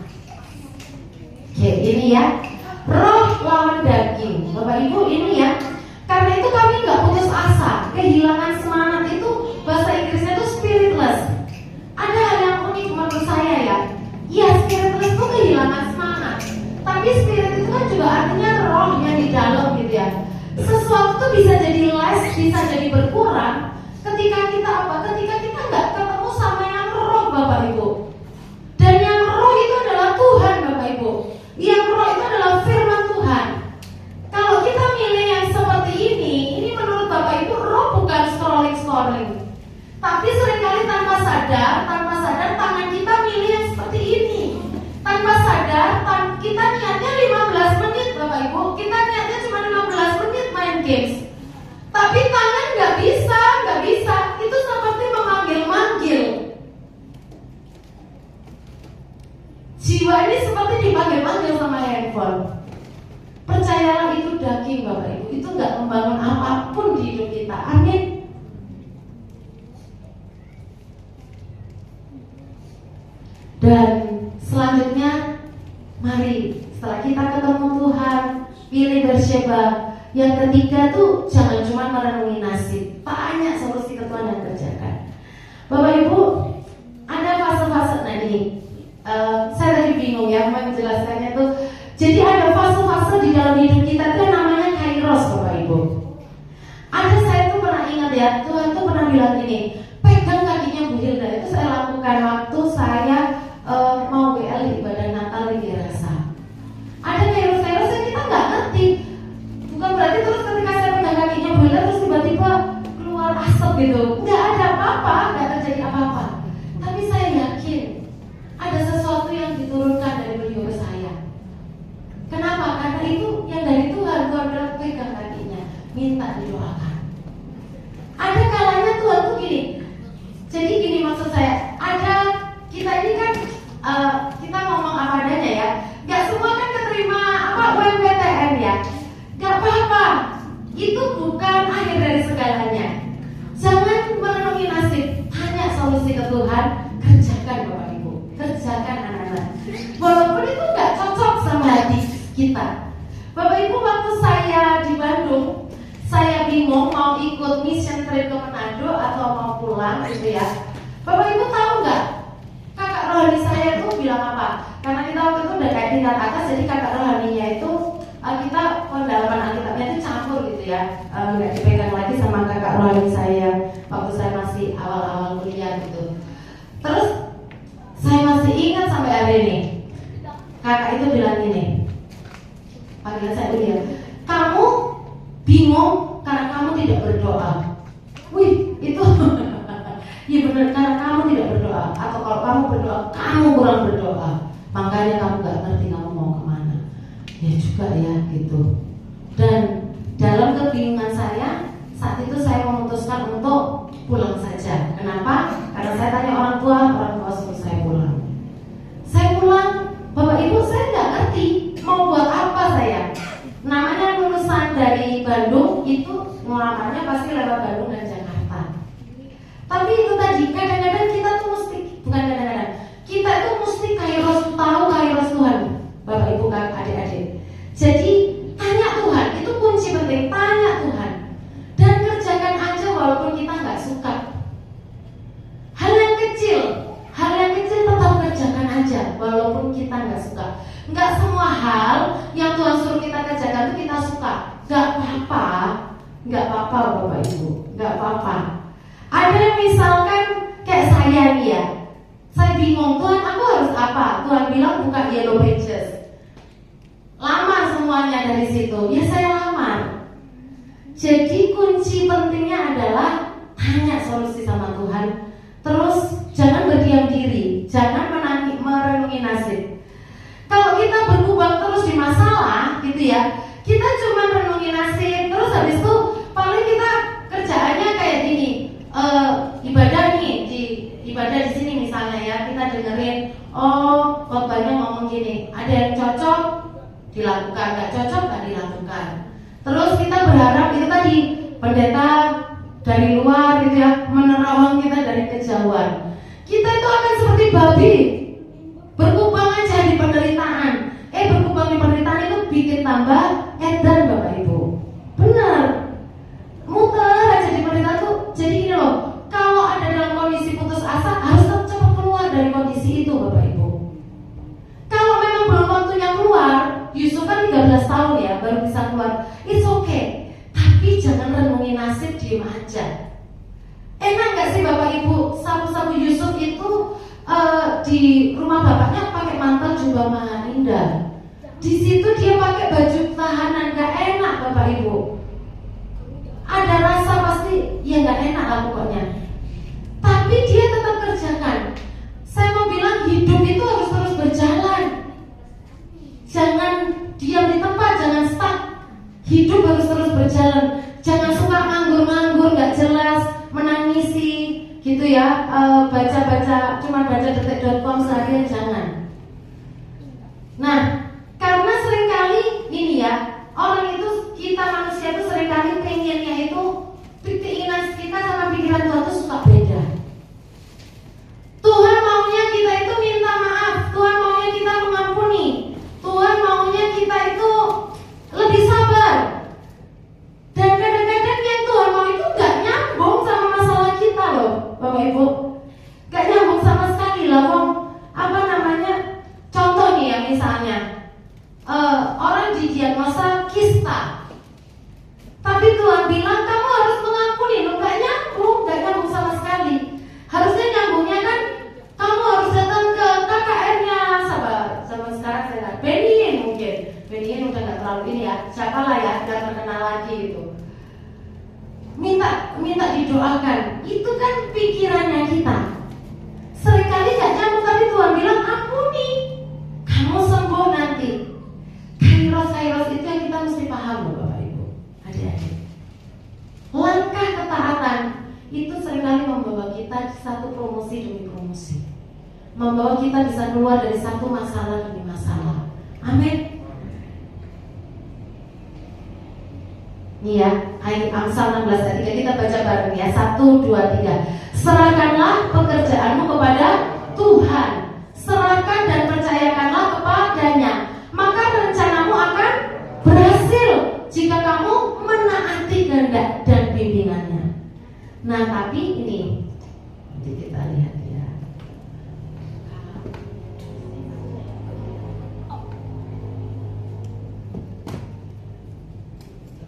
oke, ini ya, roh lawan daging, Bapak Ibu, ini ya. Karena itu kami nggak putus asa. Kehilangan semangat itu bahasa Inggrisnya itu spiritless. Ada hal yang unik menurut saya ya. Iya, spiritless itu kehilangan semangat. Tapi spirit itu kan juga artinya roh yang di dalam gitu ya. Sesuatu itu bisa jadi less, bisa jadi berkurang ketika kita apa? Ketika kita nggak ketemu sama yang roh, Bapak Ibu. Dan yang roh itu adalah Tuhan, Bapak Ibu. Yang roh itu adalah firman Tuhan. Kalau kita milih yang seperti ini menurut Bapak Ibu, roh bukan scrolling. Tapi seringkali tanpa sadar tangan kita milih yang seperti ini. Tanpa sadar, kita niatnya 15 menit, Bapak Ibu. Kita niatnya cuma 15 menit main games. Tapi tangan nggak bisa. Itu seperti memanggil-manggil. Jiwa ini seperti dipanggil-panggil sama handphone. Percayalah itu daging, Bapak Ibu. Itu nggak membangun apapun di hidup kita. Amin. Dan selanjutnya, mari setelah kita ketemu Tuhan, pilih Bersyeba. Yang ketiga tuh jangan cuma merenungi nasib, banyak solusi ke Tuhan dan kerjakan. Bapak Ibu, ada fase-fase. Nah ini, saya tadi bingung ya mau menjelaskannya tuh. Jadi ada fase-fase di dalam hidup kita tuh namanya kairos, Bapak Ibu. Ada saya tuh pernah ingat ya, Tuhan tuh pernah bilang gini, pegang kakinya Bu Hilda. Itu saya lakukan waktu saya mau WL di ibadah Natal di Gerasa. Ada kairos-kairos yang kita nggak ngerti. Bukan berarti terus ketika saya pegang kakinya Bu Hilda terus tiba-tiba keluar asap gitu. Nggak ada apa-apa, nggak terjadi apa-apa. Tapi saya yakin ada sesuatu yang diturunkan dari beliau ke saya. Kenapa? Karena itu yang dari Tuhan. Tuhan bilang pegang kakinya, minta didoakan. Ada kalanya Tuhan tuh gini. Jadi gini maksud saya, ada kita ini kan kita ngomong apa adanya ya. Gak semua kan keterima UMPTN ya. Gak apa-apa. Itu bukan akhir dari segalanya. Jangan merenungi nasib, tanya solusi ke Tuhan, kerjakan Bapak Ibu, kerjakan anak-anak. Walaupun itu gak cocok sama hati kita. Bapak Ibu, waktu saya di Bandung, saya bingung mau ikut mission trip ke Manado atau mau pulang gitu ya. Bapak Ibu tahu nggak? Kakak rohani saya itu bilang apa? Karena kita waktu itu udah kayak tingkat atas, jadi kakak rohaninya itu kita pendalaman Alkitabnya itu campur gitu ya. Nggak dipegang lagi sama kakak rohani saya waktu saya masih awal-awal kuliah gitu. Terus saya masih ingat sampai hari ini. Kakak itu bilang gini, panggilan saya dia, kamu bingung karena kamu tidak berdoa. Wih, itu ya benar, karena kamu tidak berdoa. Atau kalau kamu berdoa, kamu kurang berdoa, makanya kamu gak ngerti kamu mau kemana. Ya juga ya gitu. Dan dalam kebingungan saya, saat itu saya memutuskan untuk pulang saja. Kenapa? Karena saya tanya orang tua suruh saya pulang. Saya pulang, Bapak Ibu, saya gak ngerti mau buat apa saya. Namanya lulusan dari Bandung itu ngelamarnya pasti lewat Bandung dan Jakarta. Tapi itu tadi kadang-kadang kita tuh mesti, bukan kadang-kadang, kita itu mesti tahu kairos Tuhan, Bapak Ibu, adik-adik. Jadi tanya Tuhan, itu kunci penting, tanya Tuhan dan kerjakan aja walaupun kita nggak suka. Hal yang kecil tetap kerjakan aja walaupun kita nggak suka. Nggak semua hal yang Tuhan suruh kita kerjakan itu kita suka. Nggak apa-apa Bapak Ibu, nggak apa-apa. Ada yang misalkan kayak saya nih ya, saya bingung Tuhan aku harus apa? Tuhan bilang buka Yellow Pages, lamar semuanya dari situ. Ya saya lamar. Jadi kunci pentingnya adalah tanya solusi sama Tuhan. Terus jangan berdiam diri, jangan merenungi nasib. Kalau kita berkubang terus di masalah gitu ya, kita cuma renungi nasib, terus habis itu paling kita kerjaannya kayak gini, ibadah nih, ibadah di sini misalnya ya, kita dengerin, oh khotbahnya ngomong gini, ada yang cocok dilakukan, nggak cocok nggak dilakukan. Terus kita berharap itu tadi pendeta dari luar gitu ya, menerawang kita dari kejauhan. Kita itu akan seperti babi, berkubang aja di penderitaan. Berkubang di penderitaan itu bikin tambah edan Bapak Ibu. Benar, muter aja di penderitaan tuh. Jadi gini loh, kalau ada dalam kondisi putus asa harus cepat keluar dari kondisi itu Bapak Ibu. Kalau memang belum waktunya keluar, Yusuf kan 13 tahun ya baru bisa keluar, it's okay. Tapi jangan renungi nasib, diem aja. Enak gak sih Bapak Ibu, sapu-sapu Yusuf itu di rumah bapaknya pakai mantel jubah maha indah. Di situ dia pakai baju tahanan, gak enak Bapak Ibu. Ada rasa pasti ya gak enak lah pokoknya. Tapi dia tetap kerjakan. Saya mau bilang hidup itu harus terus berjalan. Jangan diam di tempat, jangan stuck. Hidup harus terus berjalan. Jangan suka nganggur-nganggur, gak jelas, menangisi gitu ya, baca-baca, cuma baca detik.com seharian, jangan. Nah, karena seringkali ini ya, orang itu, kita manusia itu seringkali pengennya itu, keinginan kita sama pikiran Tuhan itu suka beda. Tuhan maunya kita itu minta maaf nista. Tapi Tuhan bilang kamu harus mengampuni. Loh, gak nyambung sama sekali. Harusnya nyambungnya kan kamu harus datang ke KKR-nya sama sekarang saya nggak. Benien mungkin. Benien udah nggak terlalu ini ya. Siapalah ya, udah terkenal lagi gitu. Minta didoakan. Itu kan pikirannya kita. Seringkali gak nyambung, tapi Tuhan bilang ampuni. Kamu sembuh nanti. Kairos itu yang kita mesti paham loh Bapak Ibu, adik-adik. Langkah ketaatan itu seringkali membawa kita satu promosi demi promosi, membawa kita bisa keluar dari satu masalah demi masalah. Amin. Nih ya, ayat Amsal 16 ayat 3 kita baca bareng ya. 1, 2, 3. Serahkanlah pekerjaanmu kepada Tuhan, serahkan dan percayakanlah kepadanya, maka rencanamu akan berhasil jika kamu menaati kehendak dan bimbingannya. Nah, tapi ini nanti kita lihat ya.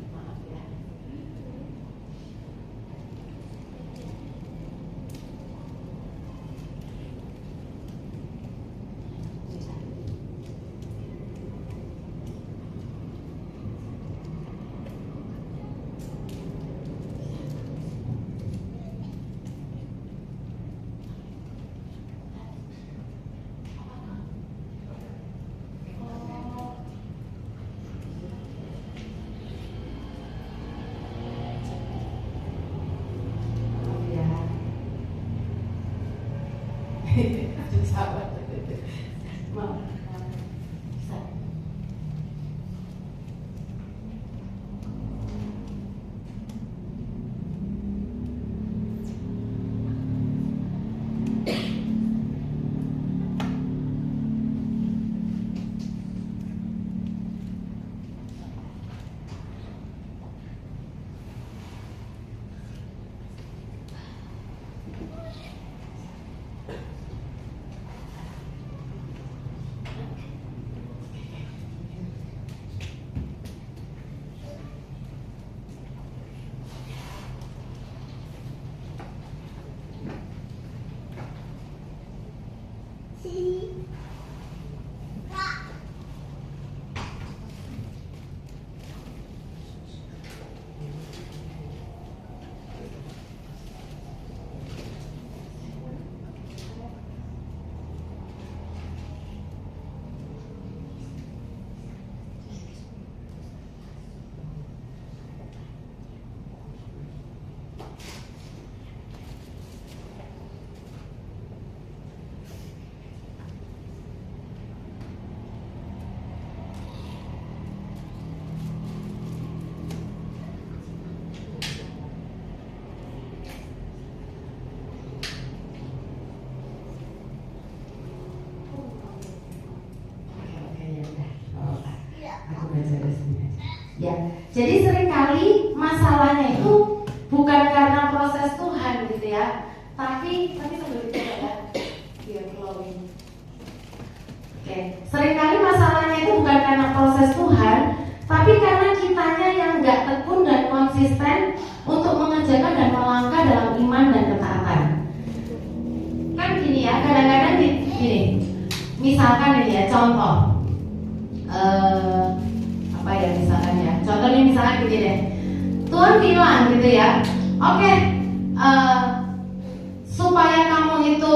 Maaf ya. Sahabat, maaf. Ya, jadi seringkali masalahnya itu bukan karena proses Tuhan gitu ya, tapi sambil kita ya, biar flowing. Oke, seringkali masalahnya itu bukan karena proses Tuhan, tapi karena kitanya yang nggak tekun dan konsisten untuk mengerjakan dan melangkah dalam iman dan ketaatan. Kan gini ya, kadang-kadang gini, misalkan ini ya contoh. Apa ya misalkan ya, contohnya misalkan gini deh, Tuhan bilang gitu ya, oke, supaya kamu itu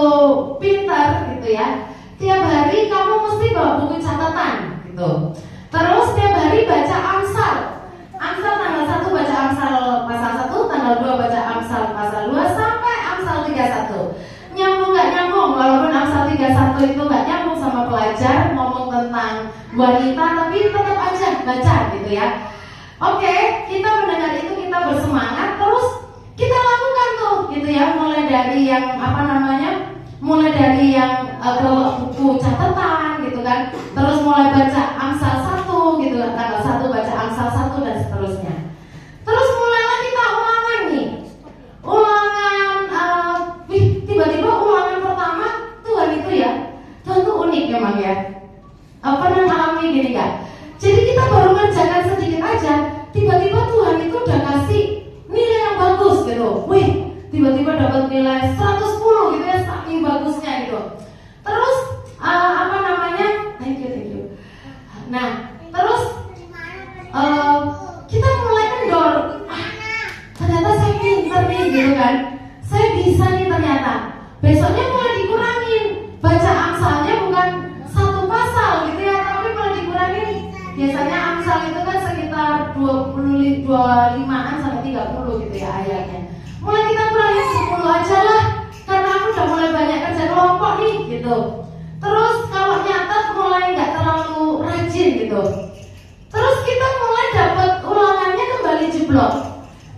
pintar gitu ya, tiap hari kamu mesti bawa buku catatan gitu. Terus tiap hari baca Amsal tanggal 1 baca Amsal pasal 1, tanggal 2 baca Amsal pasal 2 sampai Amsal 31. Nyambung gak nyambung, walaupun Amsal 31 itu gak nyambung sama pelajar ngomong tentang wanita, tapi tetap aja baca gitu ya. Oke, kita mendengar itu, kita bersemangat, terus kita lakukan tuh gitu ya, mulai dari yang ke buku catatan gitu kan, terus mulai baca Amsal 1 gitu, tanggal 1 baca Amsal 1 dan seterusnya. Terus mulailah kita ulangan nih, tiba-tiba ulangan pertama Tuhan itu ya, Tuhan tuh unik memang ya. Pernah alami gini gak? Jadi kita baru ngerjakan sedikit aja, tiba-tiba dapat nilai 110 gitu ya, saking bagusnya gitu. Terus thank you. Nah, terus kita mulai kendor. Ternyata saya pintar nih gitu kan. Saya bisa nih ternyata. Besoknya mulai dikurangin. Baca Amsalnya bukan satu pasal gitu ya, tapi mulai dikurangin. Biasanya Amsal itu kan sekitar 25-an sampai 30 gitu ya ayatnya. Mulai kita kurangin 10 aja lah, karena aku udah mulai banyak kerja kelompok nih gitu. Terus kalau nyatet mulai nggak terlalu rajin gitu. Terus kita mulai dapat ulangannya kembali jeblok.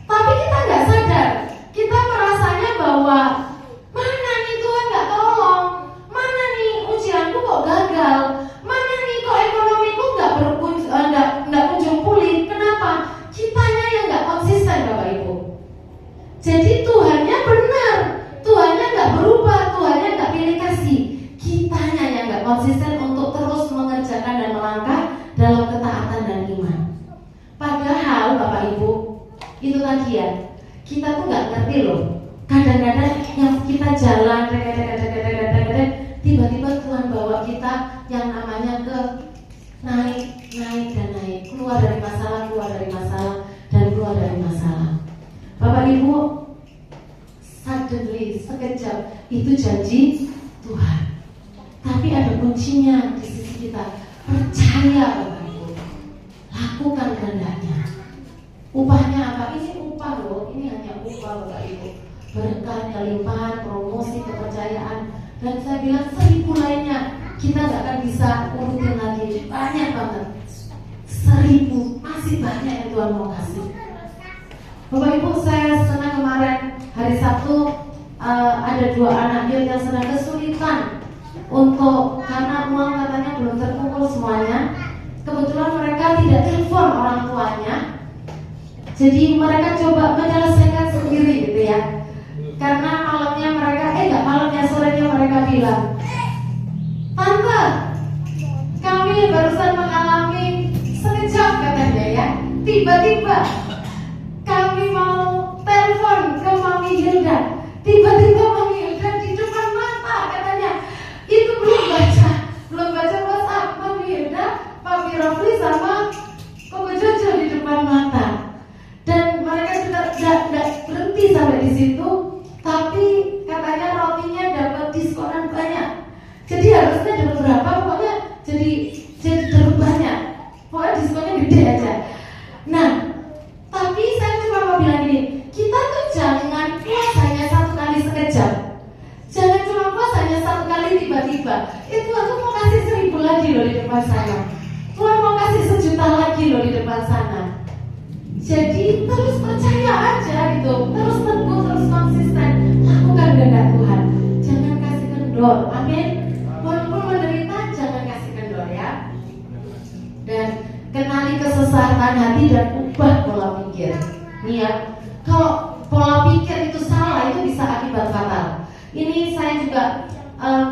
Tapi kita nggak sadar, kita merasanya bahwa mana nih Tuhan nggak tolong, mana nih ujianku kok gagal, mana nih kok ekonomiku nggak kunjung pulih. Kenapa? Kitanya yang nggak konsisten, Bapak Ibu. Jadi Tuhannya benar, Tuhannya nggak berubah, Tuhannya nggak pilih kasih. Kitanya yang nggak konsisten untuk terus mengerjakan dan melangkah dalam ketaatan dan iman. Padahal Bapak Ibu, itu tadi ya, kita tuh nggak ngerti loh. Kadang-kadang yang kita jalan, tiba-tiba Tuhan bawa kita yang namanya ke naik, keluar dari masalah, dan keluar dari masalah. Bapak Ibu, suddenly, sekejap, itu janji Tuhan. Tapi ada kuncinya di sisi kita. Percaya Bapak Ibu, lakukan kehendaknya. Upahnya apa? Ini upah loh, ini hanya upah Bapak Ibu. Berkat, kelimpahan, promosi, kepercayaan. Dan saya bilang 1000 lainnya kita gak akan bisa urutin lagi. Banyak banget, 1000, masih banyak yang Tuhan mau kasih. Bapak Ibu, saya senang kemarin hari Sabtu ada 2 anak youth yang sedang kesulitan karena uang katanya belum terkumpul semuanya. Kebetulan mereka tidak telepon orang tuanya, jadi mereka coba menyelesaikan sendiri gitu ya. Karena malamnya sorenya mereka bilang, Tante, kami barusan mengalami sekejap katanya ya, tiba-tiba kami mau telepon ke Mami Hilda, tiba-tiba Mami Hilda di depan mata katanya. Itu belum baca WhatsApp, Mami Hilda, Papi Rafli sama Koko Jojo di depan mata. Dan mereka sudah tidak berhenti sampai di situ, tapi katanya rotinya dapat diskonan banyak. Jadi harusnya dapat berapa, pokoknya jadi dapat banyak. Pokoknya diskonnya gede aja. Nah, tapi saya cuma mau bilang gini, kita tuh jangan puas hanya 1 kali sekejap. Jangan cuma puas hanya 1 kali tiba-tiba. Tuhan tuh mau kasih 1000 lagi loh di depan sana. Tuhan mau kasih 1 juta lagi loh di depan sana. Jadi terus percaya aja gitu, terus teguh, terus konsisten, lakukan kehendak Tuhan. Jangan kasih kendor, amin. Walaupun menderita, jangan kasih kendor ya. Dan kenali kesesatan hati dan ubah pola pikir. Nih ya, kalau pola pikir itu salah, itu bisa akibat fatal. Ini saya juga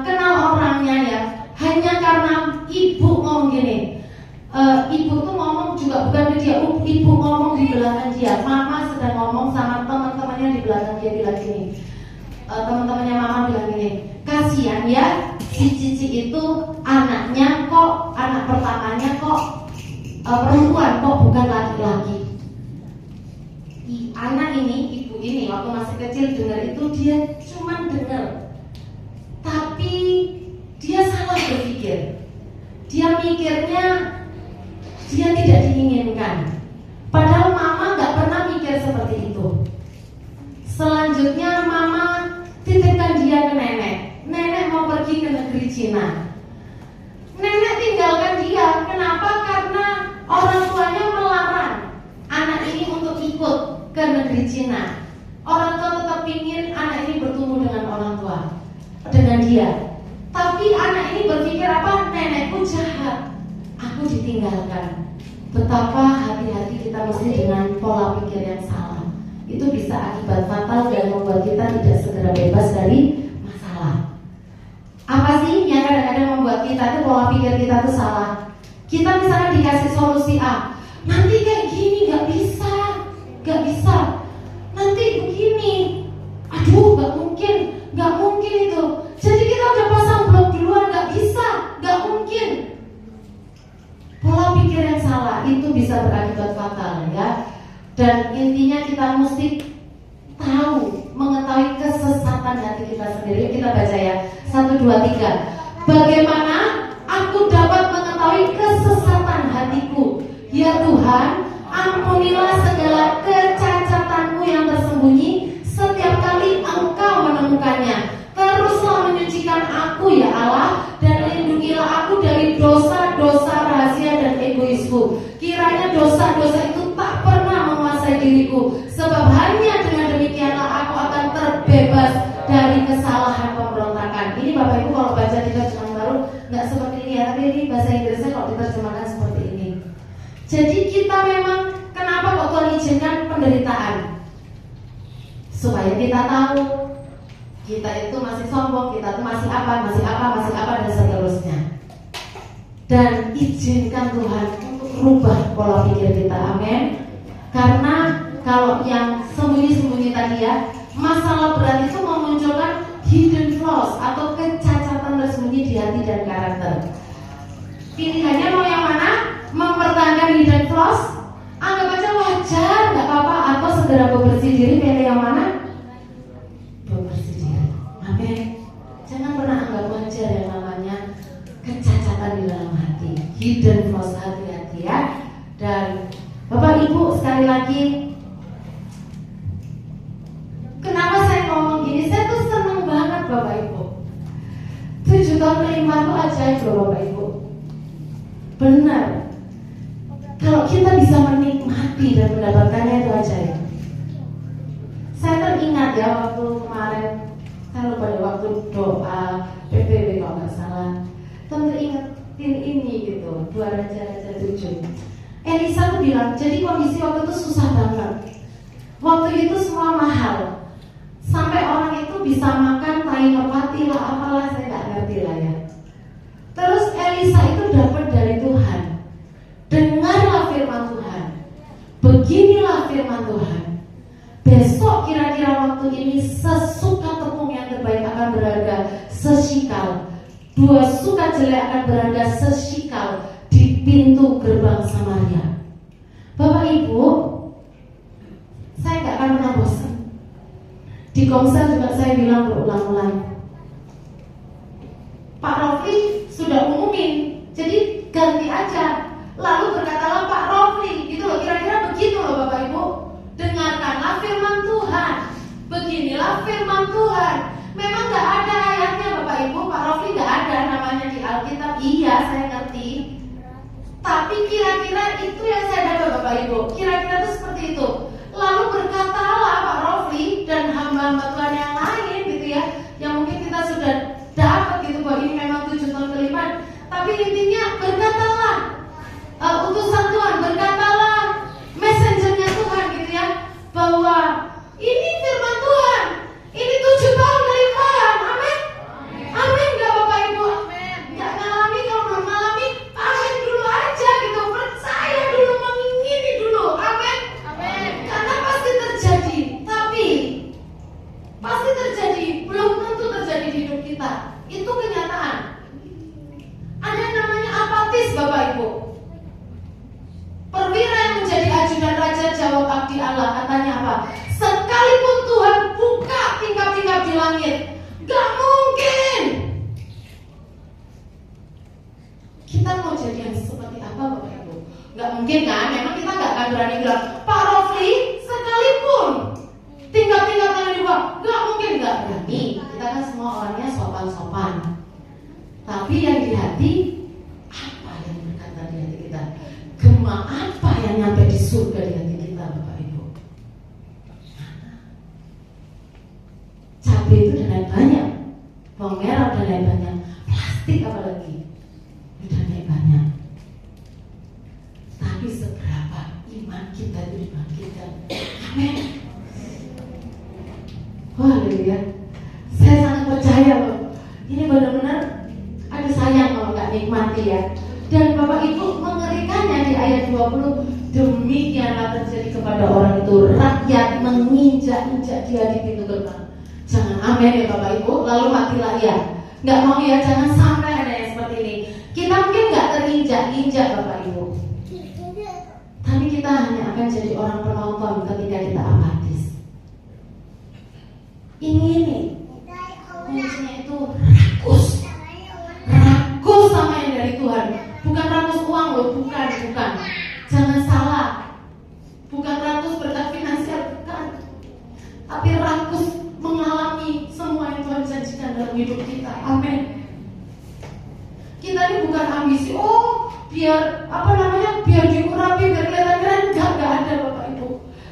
kenal orangnya ya, hanya karena ibu ngomong gini. Ibu tuh ngomong juga bukan ke dia, ibu ngomong di belakang dia. Mama sedang ngomong sama teman-temannya di belakang dia, bilang gini. Teman-temannya mama bilang gini, kasihan ya si Cici itu anak pertamanya kok perempuan, kok bukan laki-laki. Anak ini, ibu ini waktu masih kecil dengar itu, dia cuma dengar, tapi dia salah berpikir. Dia mikirnya dia tidak diinginkan. Padahal mama gak pernah mikir seperti itu. Selanjutnya mama titipkan dia ke nenek. Nenek mau pergi ke negeri Cina. Nenek tinggalkan dia. Kenapa? Karena orang tuanya melarang anak ini untuk ikut ke negeri Cina. Orang tua tetap ingin anak ini bertumbuh dengan orang tua, dengan dia. Tapi anak ini berpikir apa? Nenekku jahat, aku ditinggalkan. Betapa hati-hati kita mesti dengan pola pikir yang salah. Itu bisa akibat fatal dan membuat kita tidak segera bebas dari masalah. Apa sih yang kadang-kadang membuat kita itu pola pikir kita itu salah? Kita misalnya dikasih solusi A, nanti kayak gini, gak bisa. Nanti begini, aduh Dan intinya kita mesti tahu, mengetahui kesesatan hati kita sendiri. Yuk kita baca ya, 1, 2, 3. Bagaimana aku dapat mengetahui kesesatan hatiku? Ya Tuhan, ampunilah segala kecacatanku yang tersembunyi. Setiap kali Engkau menemukannya, teruslah menyucikan aku ya Allah, dan lindungilah aku dari dosa-dosa rahasia dan egoisku. Kiranya dosa-dosa itu tak pernah menguasai diriku, sebab hanya dengan demikianlah aku akan terbebas dari kesalahan pemberontakan. Ini Bapak Ibu kalau baca di terjemahan baru nggak seperti ini ya, tapi ini bahasa Inggrisnya kalau diterjemahkan seperti ini. Jadi kita memang kenapa kok Tuhan izinkan penderitaan? Supaya kita tahu kita itu masih sombong, kita itu masih apa, dan seterusnya. Dan izinkan Tuhan untuk rubah pola pikir kita, amin. Karena kalau yang sembunyi-sembunyi tadi ya, masalah berat itu memunculkan hidden flaws atau kecacatan tersembunyi di hati dan karakter. Pilihannya mau yang mana? Mempertahankan hidden flaws, anggap aja wajar, nggak apa-apa, atau segera bebersih diri. Pilih yang mana? Bebersih diri, amin. Jangan pernah anggap wajar yang namanya kecacatan di dalam hati, hidden flaws, hati-hati ya. Dan Bapak Ibu sekali lagi, kenapa saya ngomong gini? Saya tuh seneng banget Bapak Ibu. 7 tahun kelima tuh ajaib loh Bapak Ibu. Benar. Kalau kita bisa menikmati dan mendapatkannya itu ajaib. Saya teringat ya waktu kemarin, saya lupa deh, waktu doa PBB kalau nggak salah, tentu ingetin ini gitu, 2 Raja-Raja 7. Elisa tuh bilang, jadi kondisi waktu itu susah banget. Waktu itu semua mahal, sampai orang itu bisa makan tai merpati lah, apalah saya nggak ngerti lah ya. Terus Elisa itu dapat dari Tuhan, dengarlah firman Tuhan, beginilah firman Tuhan. Besok kira-kira waktu ini sesuka tepung yang terbaik akan berharga sesikal, 2 suka jelek akan berharga sesikal di pintu gerbang Samaria. Bapak Ibu, saya gak akan pernah bosan. Di Komsel juga saya bilang berulang-ulang, Pak Rofli sudah umumin, jadi ganti aja. Lalu berkatalah Pak Rofli, gitu loh, kira-kira begitu loh Bapak Ibu. Dengarkanlah firman Tuhan, beginilah firman Tuhan. Memang gak ada ayatnya Bapak Ibu, Pak Rofli gak ada namanya di Alkitab. Iya, saya ngerti. Tapi kira-kira itu yang saya dapat Bapak Ibu, kira-kira itu seperti itu. Lalu berkatalah Pak Rofli dan hamba-hamba Tuhan yang lain gitu ya, yang mungkin kita sudah dapat gitu bahwa ini memang 7 tahun kelima. Tapi intinya berkatalah utusan Tuhan, berkatalah messengernya Tuhan gitu ya, bahwa ini firman Tuhan, ini 7 tahun kelimpahan, amin. Amin gak Bapak Ibu? Gak ngalami, kalau belum ngalami, amin dulu aja gitu, percaya dulu, mengingini dulu, amin. Karena pasti terjadi, tapi pasti terjadi, belum tentu terjadi di hidup kita. Itu kenyataan. Ada yang namanya apatis Bapak Ibu. Perwira yang menjadi ajudan raja jawab abdi Allah, katanya apa? Sekalipun Tuhan buka tingkap-tingkap di langit, gak mungkin. Kita mau jadi yang seperti apa Bapak Ibu? Gak mungkin kan? Memang kita gak akan berani bilang, Pak Rofli sekalipun tingkap-tingkap yang dibuat, gak mungkin, gak berani. Kita kan semua orangnya sopan-sopan. Tapi yang di hati, apa yang berkata di hati kita? Gema apa yang nyampe di surga di hati kita Bapak Ibu? Cabai itu udah naik banyak, bawang merah udah naik banyak, plastik apalagi udah naik banyak. Tapi seberapa iman kita itu dibangkitkan? Amin. Haleluya. Saya sangat percaya loh, ini benar-benar ada sayang kalau nggak nikmati ya. Dan Bapak Ibu mengerikannya di ayat 20, demikianlah terjadi kepada orang itu, rakyat menginjak-injak dia di pintu gerbang. Jangan amin ya Bapak Ibu, lalu matilah ya. Nggak mau ya, jangan sampai ada yang seperti ini. Kita mungkin nggak terinjak-injak Bapak Ibu, tapi kita kita hanya akan jadi orang penonton ketika kita apatis. Ini kuncinya itu rakus sama yang dari Tuhan. Bukan rakus uang loh, bukan. Jangan salah. Bukan rakus berkat finansial, bukan. Tapi rakus mengalami semua yang Tuhan janjikan dalam hidup kita. Amin. Kita ini bukan ambisi, biar diurapi, biar kelihatan keren. Enggak ada Bapak Ibu.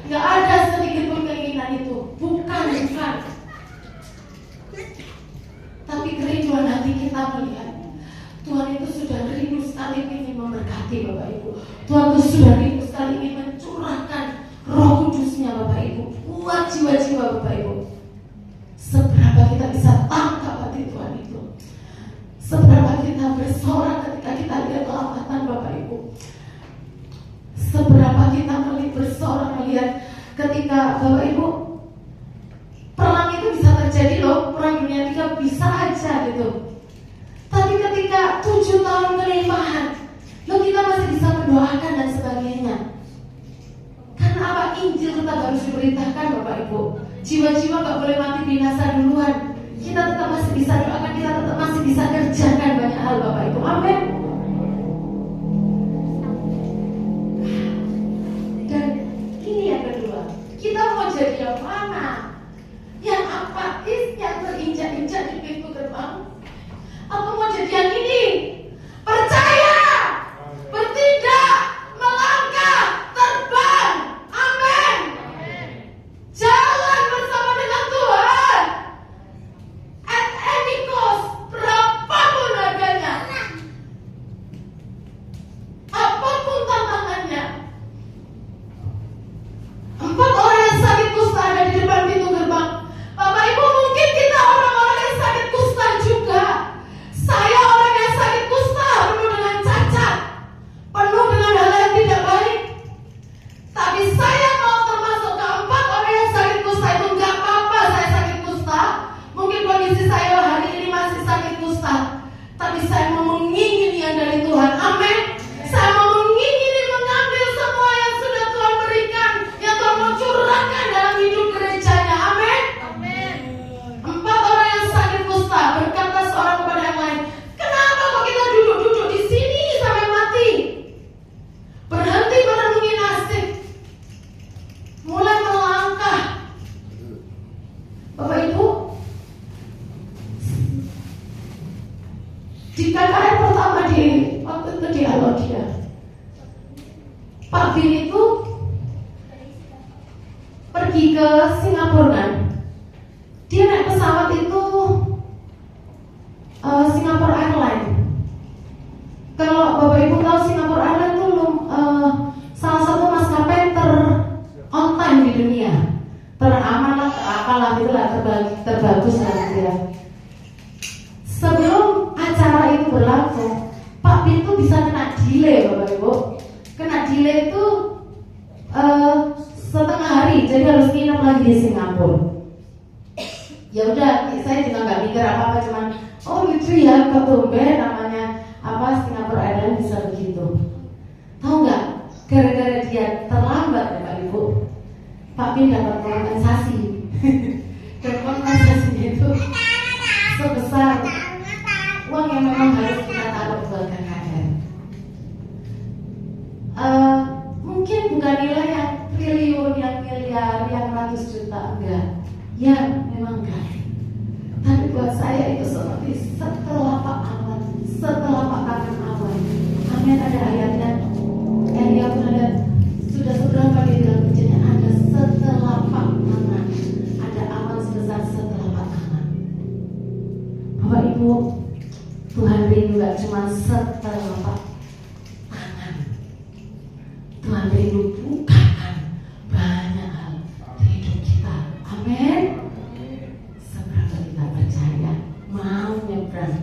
Enggak ada sedikit pun keinginan itu. Bukan. Tapi kerinduan hati kita melihat Tuhan itu sudah rindu sekali ingin memberkati Bapak Ibu. Tuhan itu sudah rindu sekali ingin mencurahkan Roh Kudusnya Bapak Ibu. Buat jiwa-jiwa Bapak Ibu. Seberapa kita bisa tangkap hati Tuhan itu. Seberapa kita bersorak ketika kita lihat lambatan Bapak Ibu. Seberapa kita bersorak melihat ketika Bapak Ibu, perang itu bisa terjadi loh. Perang dunia 3 bisa aja gitu. Tapi ketika 7 tahun kelimpahan, kita masih bisa mendoakan dan sebagainya. Karena apa? Injil tetap harus diberitakan Bapak Ibu. Jiwa-jiwa gak boleh mati binasa duluan. Kita tetap masih bisa doakan, kita tetap masih bisa kerjakan banyak hal Bapak Ibu. Amin. Dan ini yang kedua, kita mau jadi yang mana? Yang apatis, yang terinjak-injak di pintu gerbang? Atau mau jadi yang ini? Percaya, bertindak, melangkah, terbang. Amin. Jalan bersama dengan Tuhan at any cost, berapapun harganya, apapun tantangannya. 4 orang yang sakit kusta ada di depan pintu gerbang. Bapak Ibu, mungkin kita orang-orang yang sakit kusta juga. Saya orang yang sakit kusta, penuh dengan cacat, penuh dengan hal yang tidak baik. Tapi saya mau termasuk ke 4 orang yang sakit kusta itu. Gak apa-apa saya sakit kusta. Mungkin kondisi saya hari ini masih sakit kusta, tapi saya mau mengingini yang dari Tuhan. Amin. Saya mau mengingini mengambil semua yang sudah Tuhan berikan, yang Tuhan mau curahkan dalam hidup gerejanya. Amin. 4 orang yang sakit kusta berkata seorang kepada yang lain, kenapa kok kita duduk-duduk di sini sampai mati? Berhenti merenungi nasib, mulai melangkah. Bapak Ibu, di KKR pertama waktu itu di Alodia, Pak Bin itu pergi ke Singapura kan. Dia naik pesawat itu Singapore Airlines. Kalau Bapak Ibu tahu Singapore Airlines itu salah satu maskapai on time di dunia, teraman lah, terapalah itulah, terbagus lah gitu ya. Sebelum acara itu berlangsung, Pak Bin itu bisa kena delay Bapak Ibu. Kena delay itu setengah hari, jadi harus nginep lagi di Singapura. Ya udah, saya juga nggak mikir apa-apa, cuman lucu ya, ketumben namanya Singapore Airlines bisa begitu. Tahu nggak? Gara-gara dia terlambat ya Pak Ibu, Pak Bin dapat kompensasi. Dan kompensasinya itu sebesar uang yang memang harus kita taruh buat KKR. Mungkin bukan nilai yang triliun, yang miliar, yang ratus juta, enggak. Ya, memang enggak. Tapi buat saya itu seperti setelapak awan, setelapak tangan awan. Amin. Ada ayatnya. Elia pun ada. Sudah seberapa dia bilang kuncinya ada setelapak tangan. Ada awan sebesar setelapak tangan. Bapak Ibu, Tuhan rindu gak cuma setelapak tangan. Tuhan rindu bukan banyak hal di hidup kita. Amin. Seberapa kita percaya, mau nyebrang,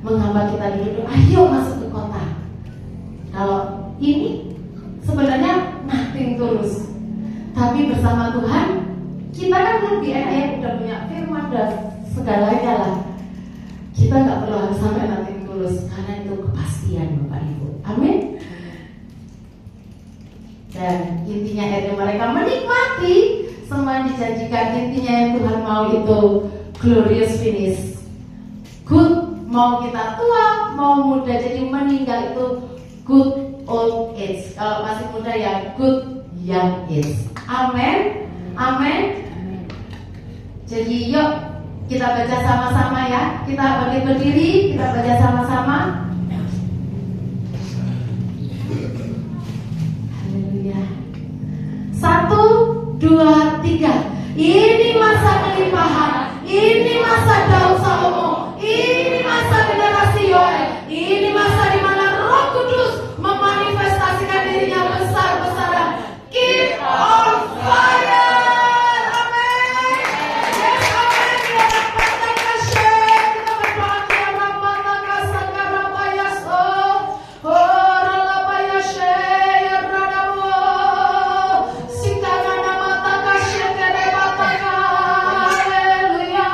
mengapa kita duduk, ayo masuk ke kota. Kalau ini sebenarnya nothing tulus, tapi bersama Tuhan kita kan lebih enak ya, udah punya firman dan segalanya lah. Kita nggak perlu harus sampai nothing tulus, karena itu kepastian Bapak Ibu. Amin. Dan intinya akhirnya mereka menikmati semua yang dijanjikan. Intinya yang Tuhan mau itu glorious finish, good. Mau kita tua, mau muda, jadi meninggal itu good old age. Kalau masih muda ya good young age. Amin, amin. Jadi yuk kita baca sama-sama ya. Kita bangkit berdiri, kita baca sama-sama. Haleluya. 1, 2, 3. Ini masa kelimpahan. Ini masa Daud Salomo. Ini masa generasi Yoel. Ini masa di mana Roh Kudus memanifestasikan dirinya besar-besaran. Keep on fire. Amin. Yes, amin. Kita dapatkan kasih. Kita berdoa dia Rabbana kasanga Rabbayaso. Oh, Rabbayashe ya Radabo. Sikana namata kasih kere bataka. Haleluya.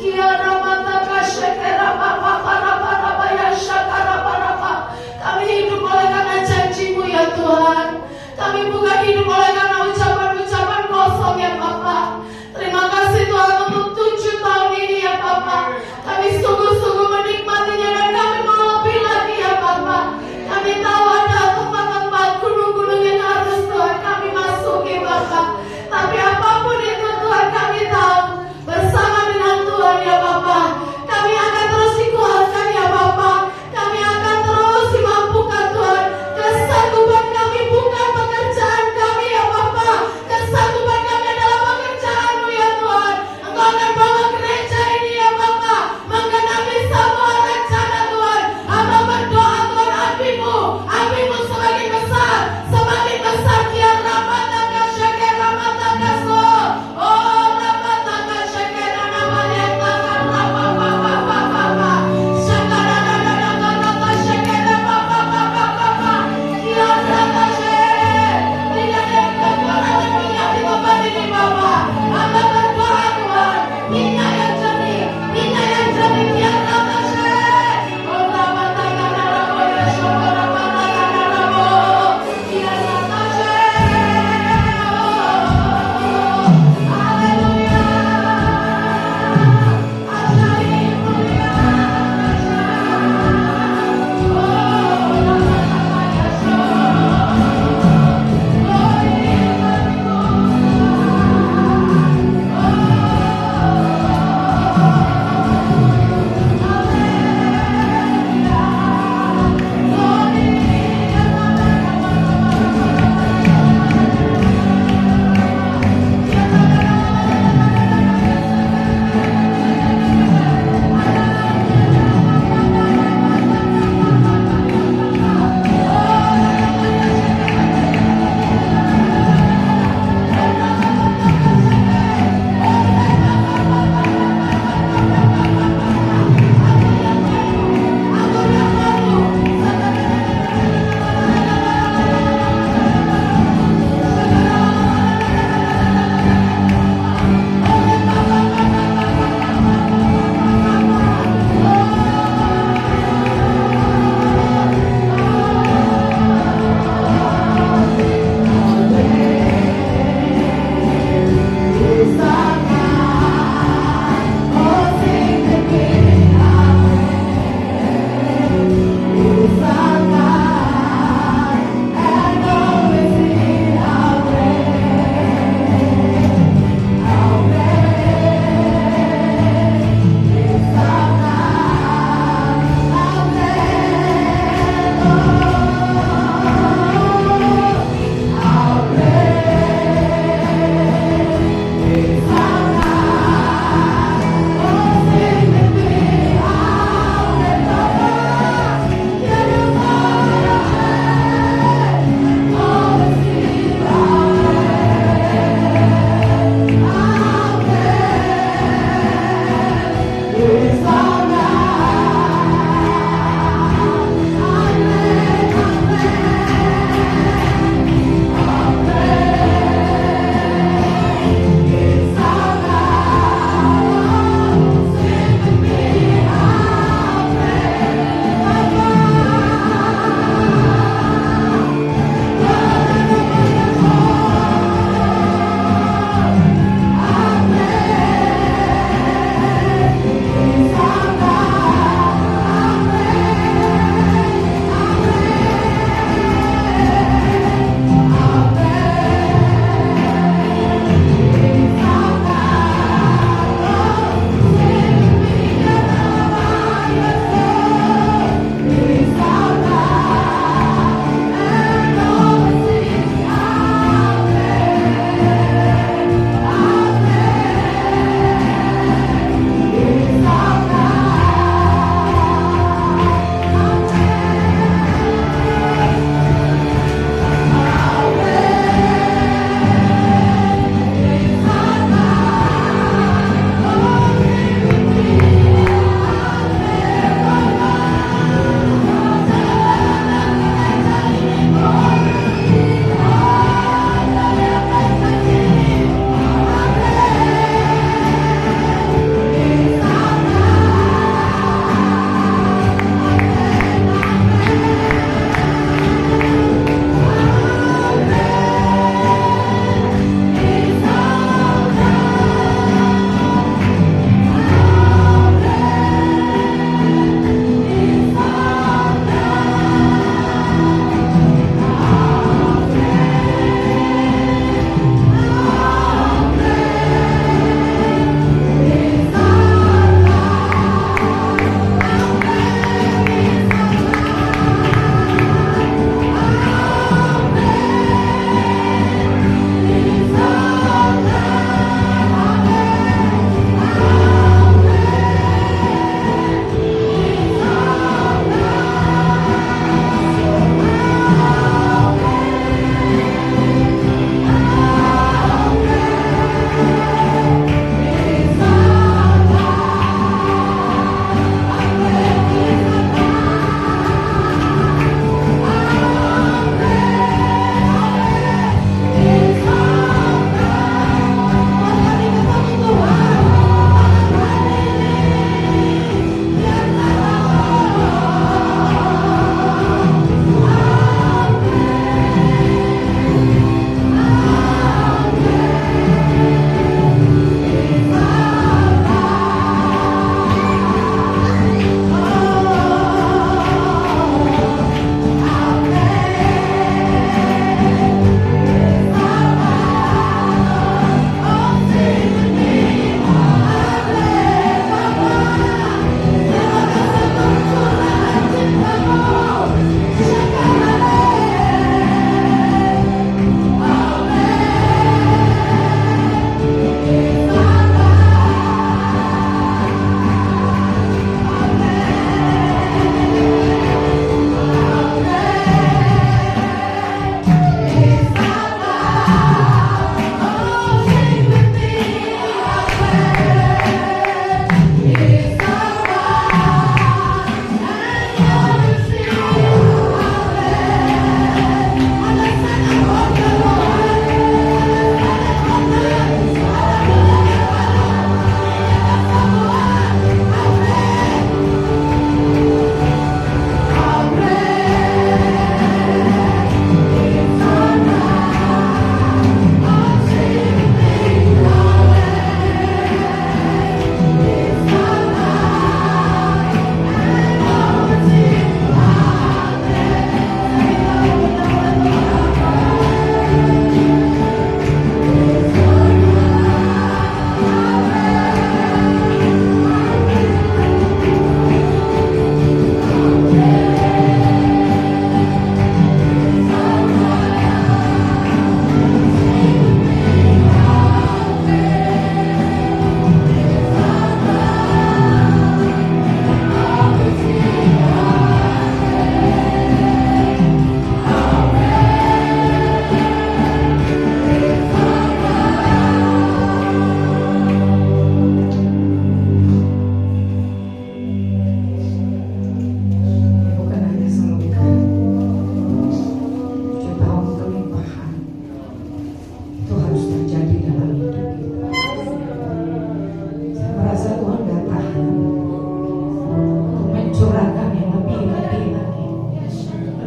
Kia Rabba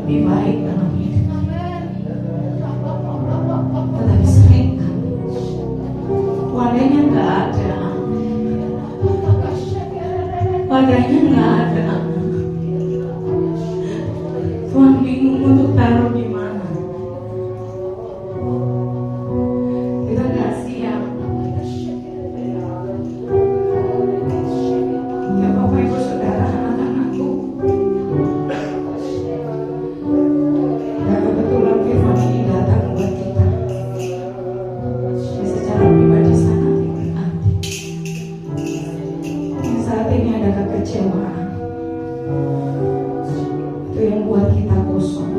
lebih baik dalam hidup. Tetapi sering wadahnya nggak ada, wadahnya nggak ada. Tuhan bingung untuk taruh di mana. Kita nggak siap. Ya Bapak Ibu Saudara, anak-anakku, ya kebetulan firman ini datang buat kita. Secara pribadi sangat diberkati. Saat ini ada kekecewaan, itu yang buat kita kosong.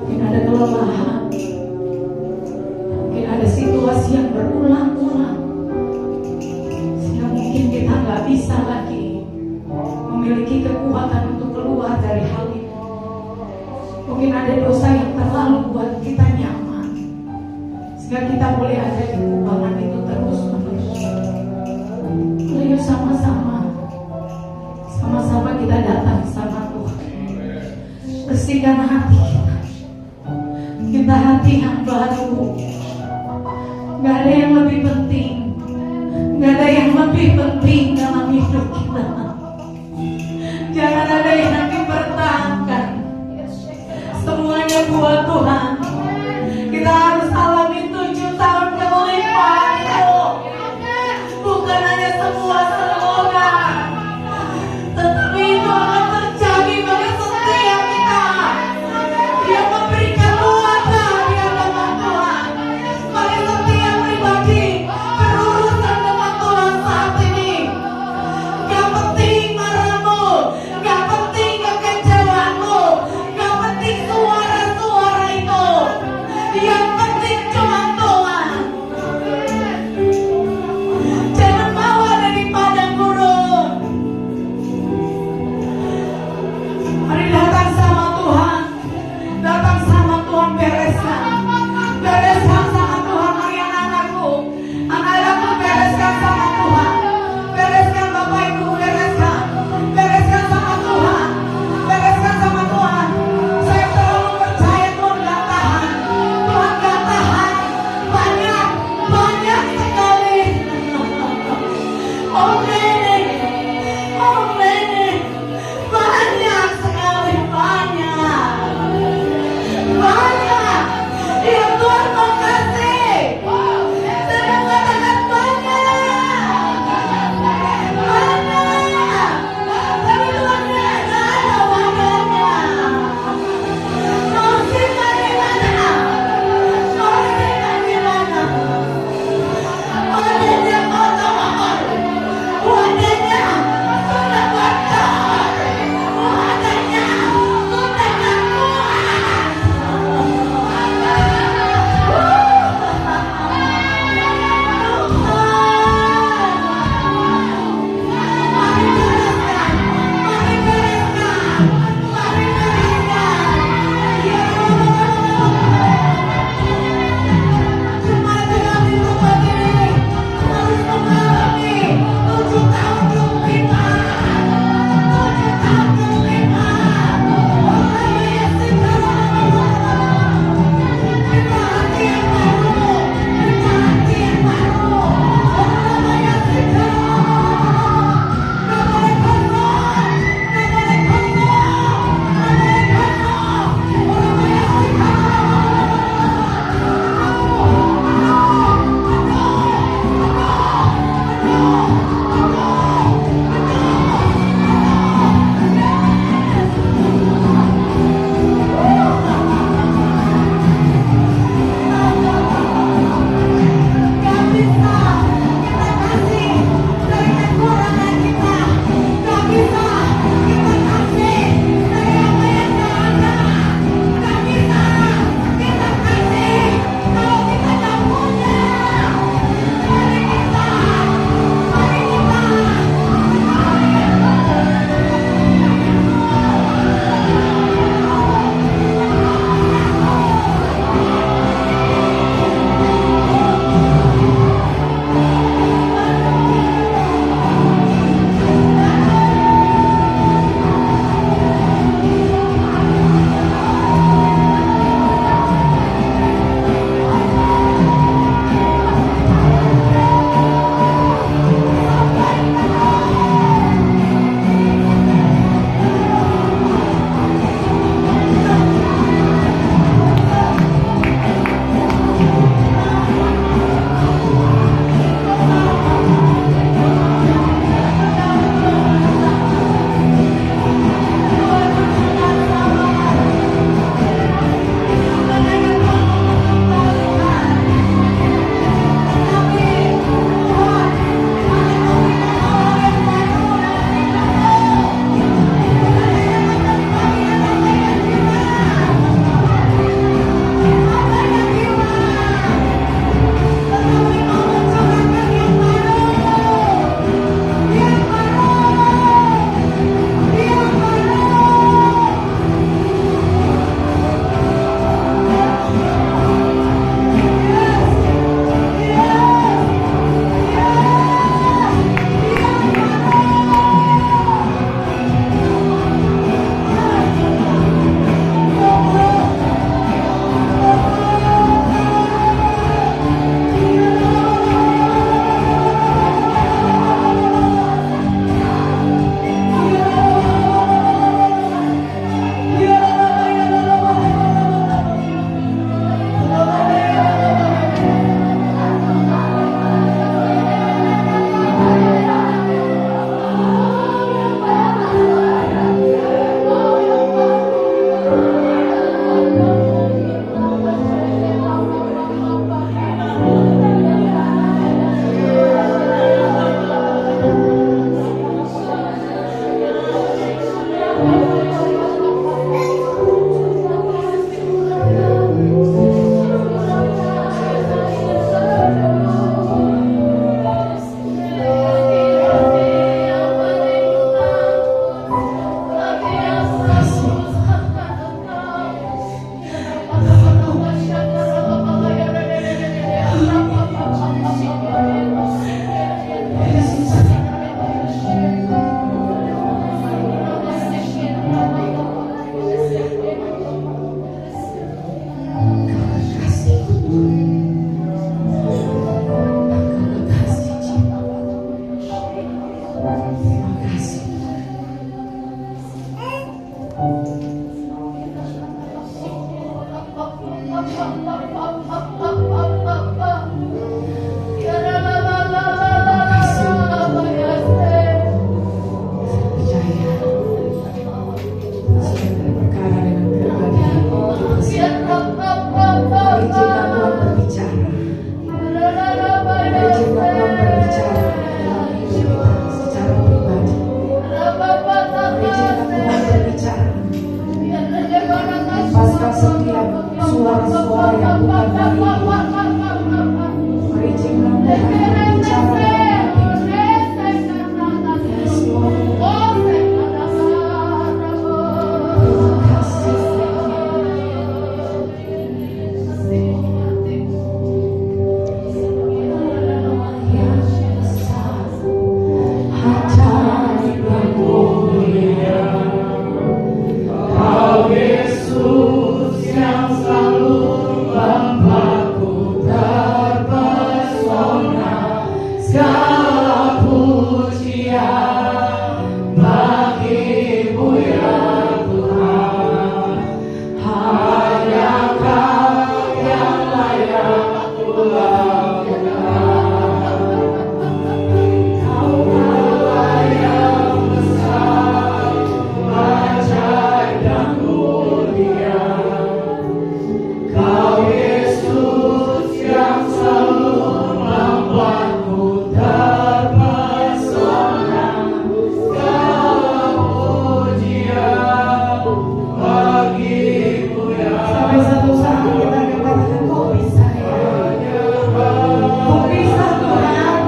Mungkin ada kelemahan, mungkin ada situasi yang berulang-ulang, sehingga mungkin kita nggak bisa lagi memiliki kekuatan untuk keluar dari hal ini. Mungkin ada dosa yang terlalu buat kita nyaman, sehingga kita boleh ada di kubangan itu terus menerus. Ayo sama-sama kita datang sama Tuhan. Bersihkan hati kita. Kita hati yang baru. Gak ada yang lebih penting. Gak ada yang lebih penting dalam hidup kita. Jangan ada yang dipertahankan. Semuanya buat Tuhan. Kita harus alami 7 tahun kelimpahan itu. Bukan hanya sebuah slogan, tetapi itu akan terjadi bagi setiap kita. Dia memberikan kuasa di hadapan Tuhan bagi setiap pribadi suara-suara yang bukan dari berizinkan Tuhan berbicara dalam hati. Yes, Lord. Terima kasih. Yang besar, ajaib dan mulia, Kau Yesus yang selalu membuatku terpesona. Segala pujian bagi-Mu ya Tuhan. Hanya Kau yang layak kulakukan. Kau Allah yang besar, ajaib dan mulia. Kau Yesus yang selalu membuatku terpesona. Segala pujian bagi-Mu ya. Sampai satu saat kita katakan Kau bisa ya. Kau bisa Tuhan.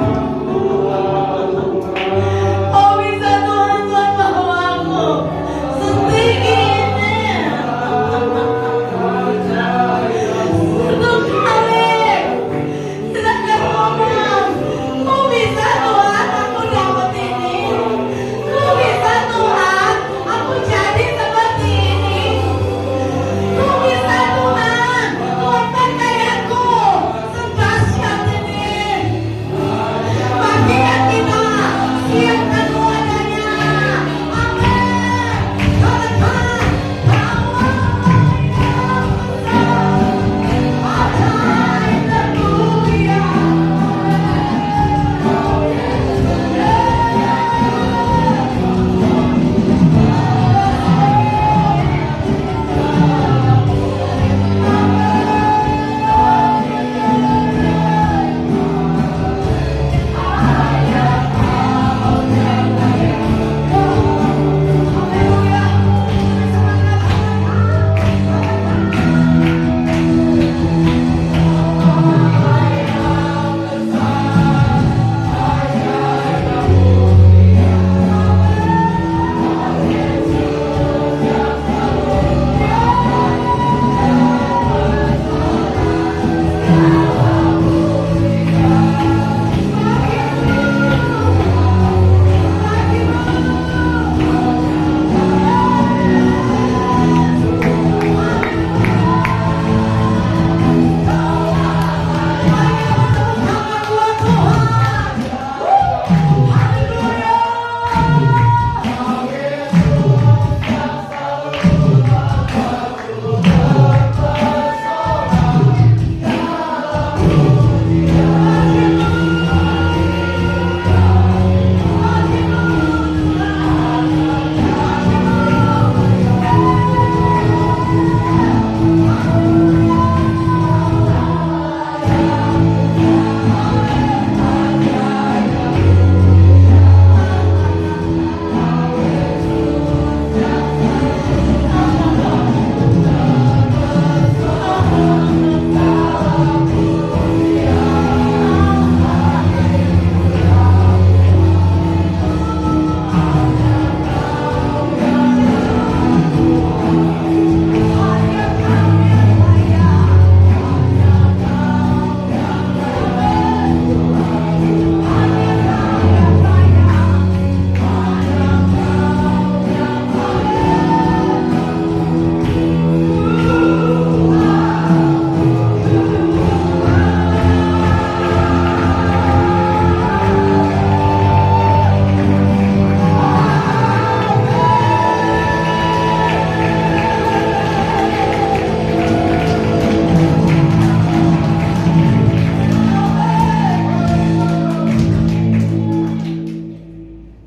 Kau bisa Tuhan, Tuhan bahwaku setinggi ini. Satu kali sedangkan ngomong, Kau bisa Tuhan, aku dapat ini. Kau bisa Tuhan, aku jadi seperti ini. Kau bisa Tuhan, Tuhan pakai aku sedahsyat ini. Bagian kita siapkan wadahnya. Amin. Katakan, Kau ajaib dan mulia.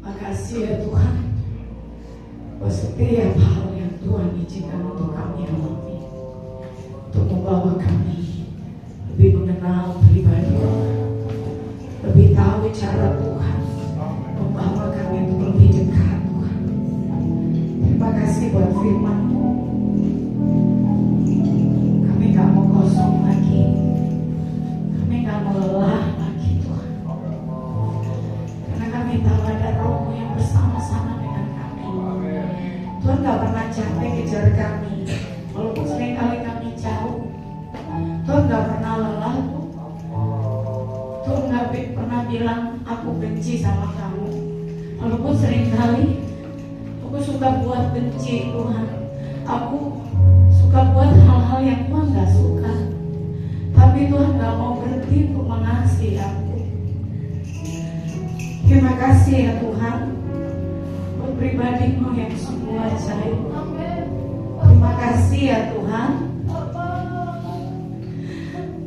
Makasih ya Tuhan, buat setiap hal yang Tuhan izinkan untuk kami alami, untuk membawa kami lebih mengenal pribadi Tuhan, lebih tahu cara Tuhan membawa kami untuk lebih dekat Tuhan. Terima kasih buat firman-Mu. Kami kosong lagi. Kami gak mau lelah lagi Tuhan. Karena kami tahu ada Roh-Mu yang bersama-sama dengan kami. Tuhan gak pernah capek kejar kami, walaupun seringkali kami jauh. Tuhan gak pernah lelah Tuhan. Tuhan gak pernah bilang aku benci sama kamu, walaupun seringkali aku suka buat benci Tuhan. Aku suka buat hal-hal yang Tuhan gak suka, tapi Tuhan gak mau berhenti untuk mengasihi aku. Terima kasih ya Tuhan buat pribadi-Mu yang sungguh ajaib. Terima kasih ya Tuhan.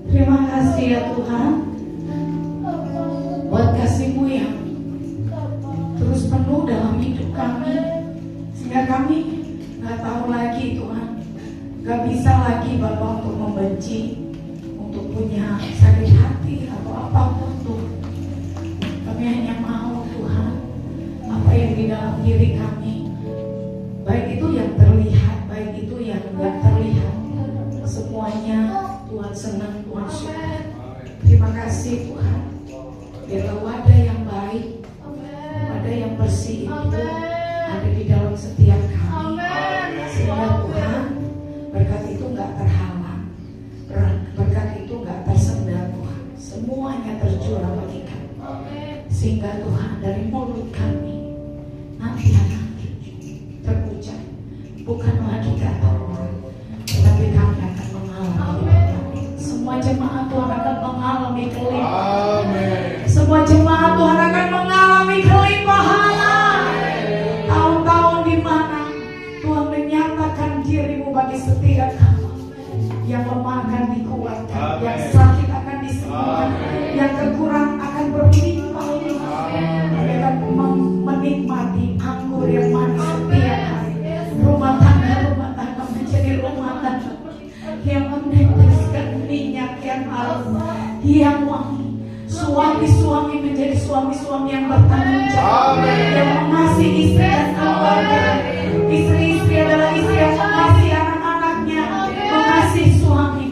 Terima kasih ya Tuhan buat kasih-Mu yang terus penuh dalam hidup kami, sehingga kami gak tahu lagi Tuhan, gak bisa lagi Bapak untuk membenci, untuk punya sakit hati atau apapun Tuhan. Kami hanya mau Tuhan, apa yang di dalam diri kami, baik itu yang terlihat, baik itu yang gak terlihat, semuanya Tuhan senang, Tuhan suka. Terima kasih Tuhan. Biarlah wadah yang baik, wadah yang bersih itu ada di dalam setiap kami, sehingga Tuhan berkat itu gak terhalang, berkat itu gak tersendat Tuhan, semuanya tercurah bagi kami. Sehingga Tuhan dari mulut kami nanti terucap bukan lagi kata orang, tetapi kami akan mengalami. Semua jemaat Tuhan akan mengalami kelimpahan. Semua jemaat Tuhan akan mengalami kelimpahan. Tahun-tahun di mana Tuhan menyatakan diri-Mu bagi setiap kami. Yang lemah akan dikuatkan, yang sakit akan disembuhkan, yang kekurangan akan berlimpah. Kami akan menikmati anggur yang manis setiap hari. Rumah tangga menjadi rumah tangga yang meneteskan minyak yang harum, yang wangi. Suami-suami menjadi suami-suami yang bertanggung jawab, yang mengasihi istri dan keluarga. Istri-istri adalah istri yang mengasihi anak-anaknya, mengasihi suami.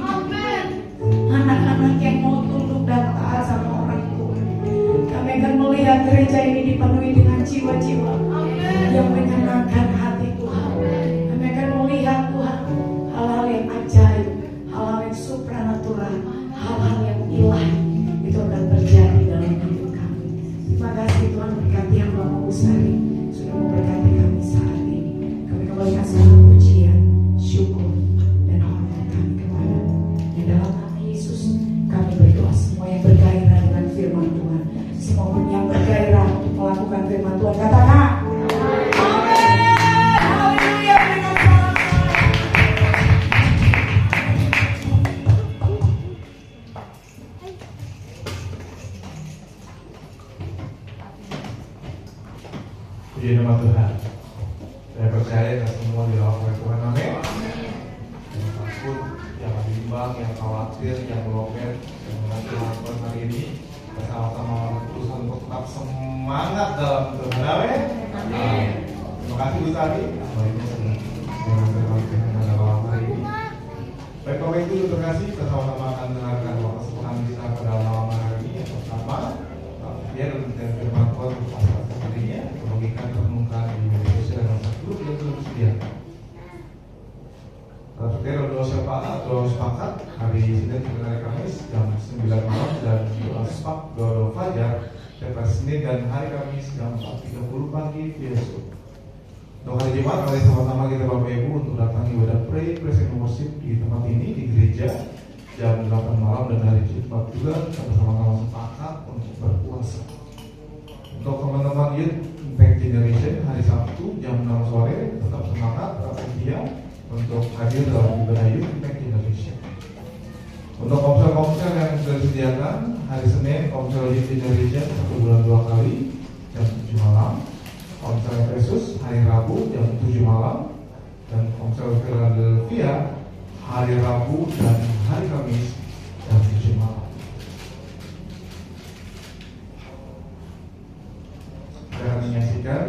Anak-anak yang mau tunduk dan taat sama orang tua. Kami akan melihat gereja ini dipenuhi dengan jiwa-jiwa yang menyenangkan hati Tuhan. Kami akan melihat Tuhan hal-hal yang ajaib, hal-hal yang supranatural, hal-hal yang ilahi itu akan terjadi dalam hidup kami. Terima kasih Tuhan, berkati yang Bapak Usari sudah memberkati kami saat ini. Kami kembalikan segala pujian, syukur dan hormat kami kepada di dalam nama Yesus. Kami berdoa semua yang bergairah dengan firman Tuhan, semua yang bergairah untuk melakukan firman Tuhan, katakan amin. Haleluya. Puji nama Tuhan. Saya percaya dan semua dilakukan Tuhan. Amin. Yang takut, yang bimbang, yang khawatir, yang bloker, yang melakukan hari ini bersama-sama terus untuk tetap semangat dalam Tuhan. Amin. Terima kasih Bu Tari. Baiknya sudah dengan dalam hari ini. Baik Bapak Ibu, terima kasih. Kita sama-sama akan mendengarkan waktu sepekan kita pada malam hari ini. Yang pertama, dia dan firman Tuhan untuk pasal sepertinya membagikan permukaan di media sosial dan WhatsApp grup yang telah disediakan. Seperti doa syafaat atau sepakat hari Senin sampai hari Kamis jam 9 malam dan doa sepak doa fajar setiap hari Senin dan hari Kamis jam 4:30 pagi via Zoom. Untuk hari Jumat, mari sama-sama kita Bapak Ibu untuk datang ibadah pray, praise and worship di tempat ini di gereja jam 8 malam dan hari Jumat juga kita bersama-sama sepakat untuk berpuasa. Untuk teman-teman Youth Impact Generation hari Sabtu jam 6 sore tetap semangat, tetap setia untuk hadir dalam ibadah Youth Impact Generation. Untuk komsel-komsel yang sudah disediakan hari Senin komsel Youth Generation 1 bulan 2 kali jam 7 malam. Komsel Efesus hari Rabu jam 7 malam dan komsel Philadelphia hari Rabu dan hari Kamis jam 7 malam. Kita akan menyaksikan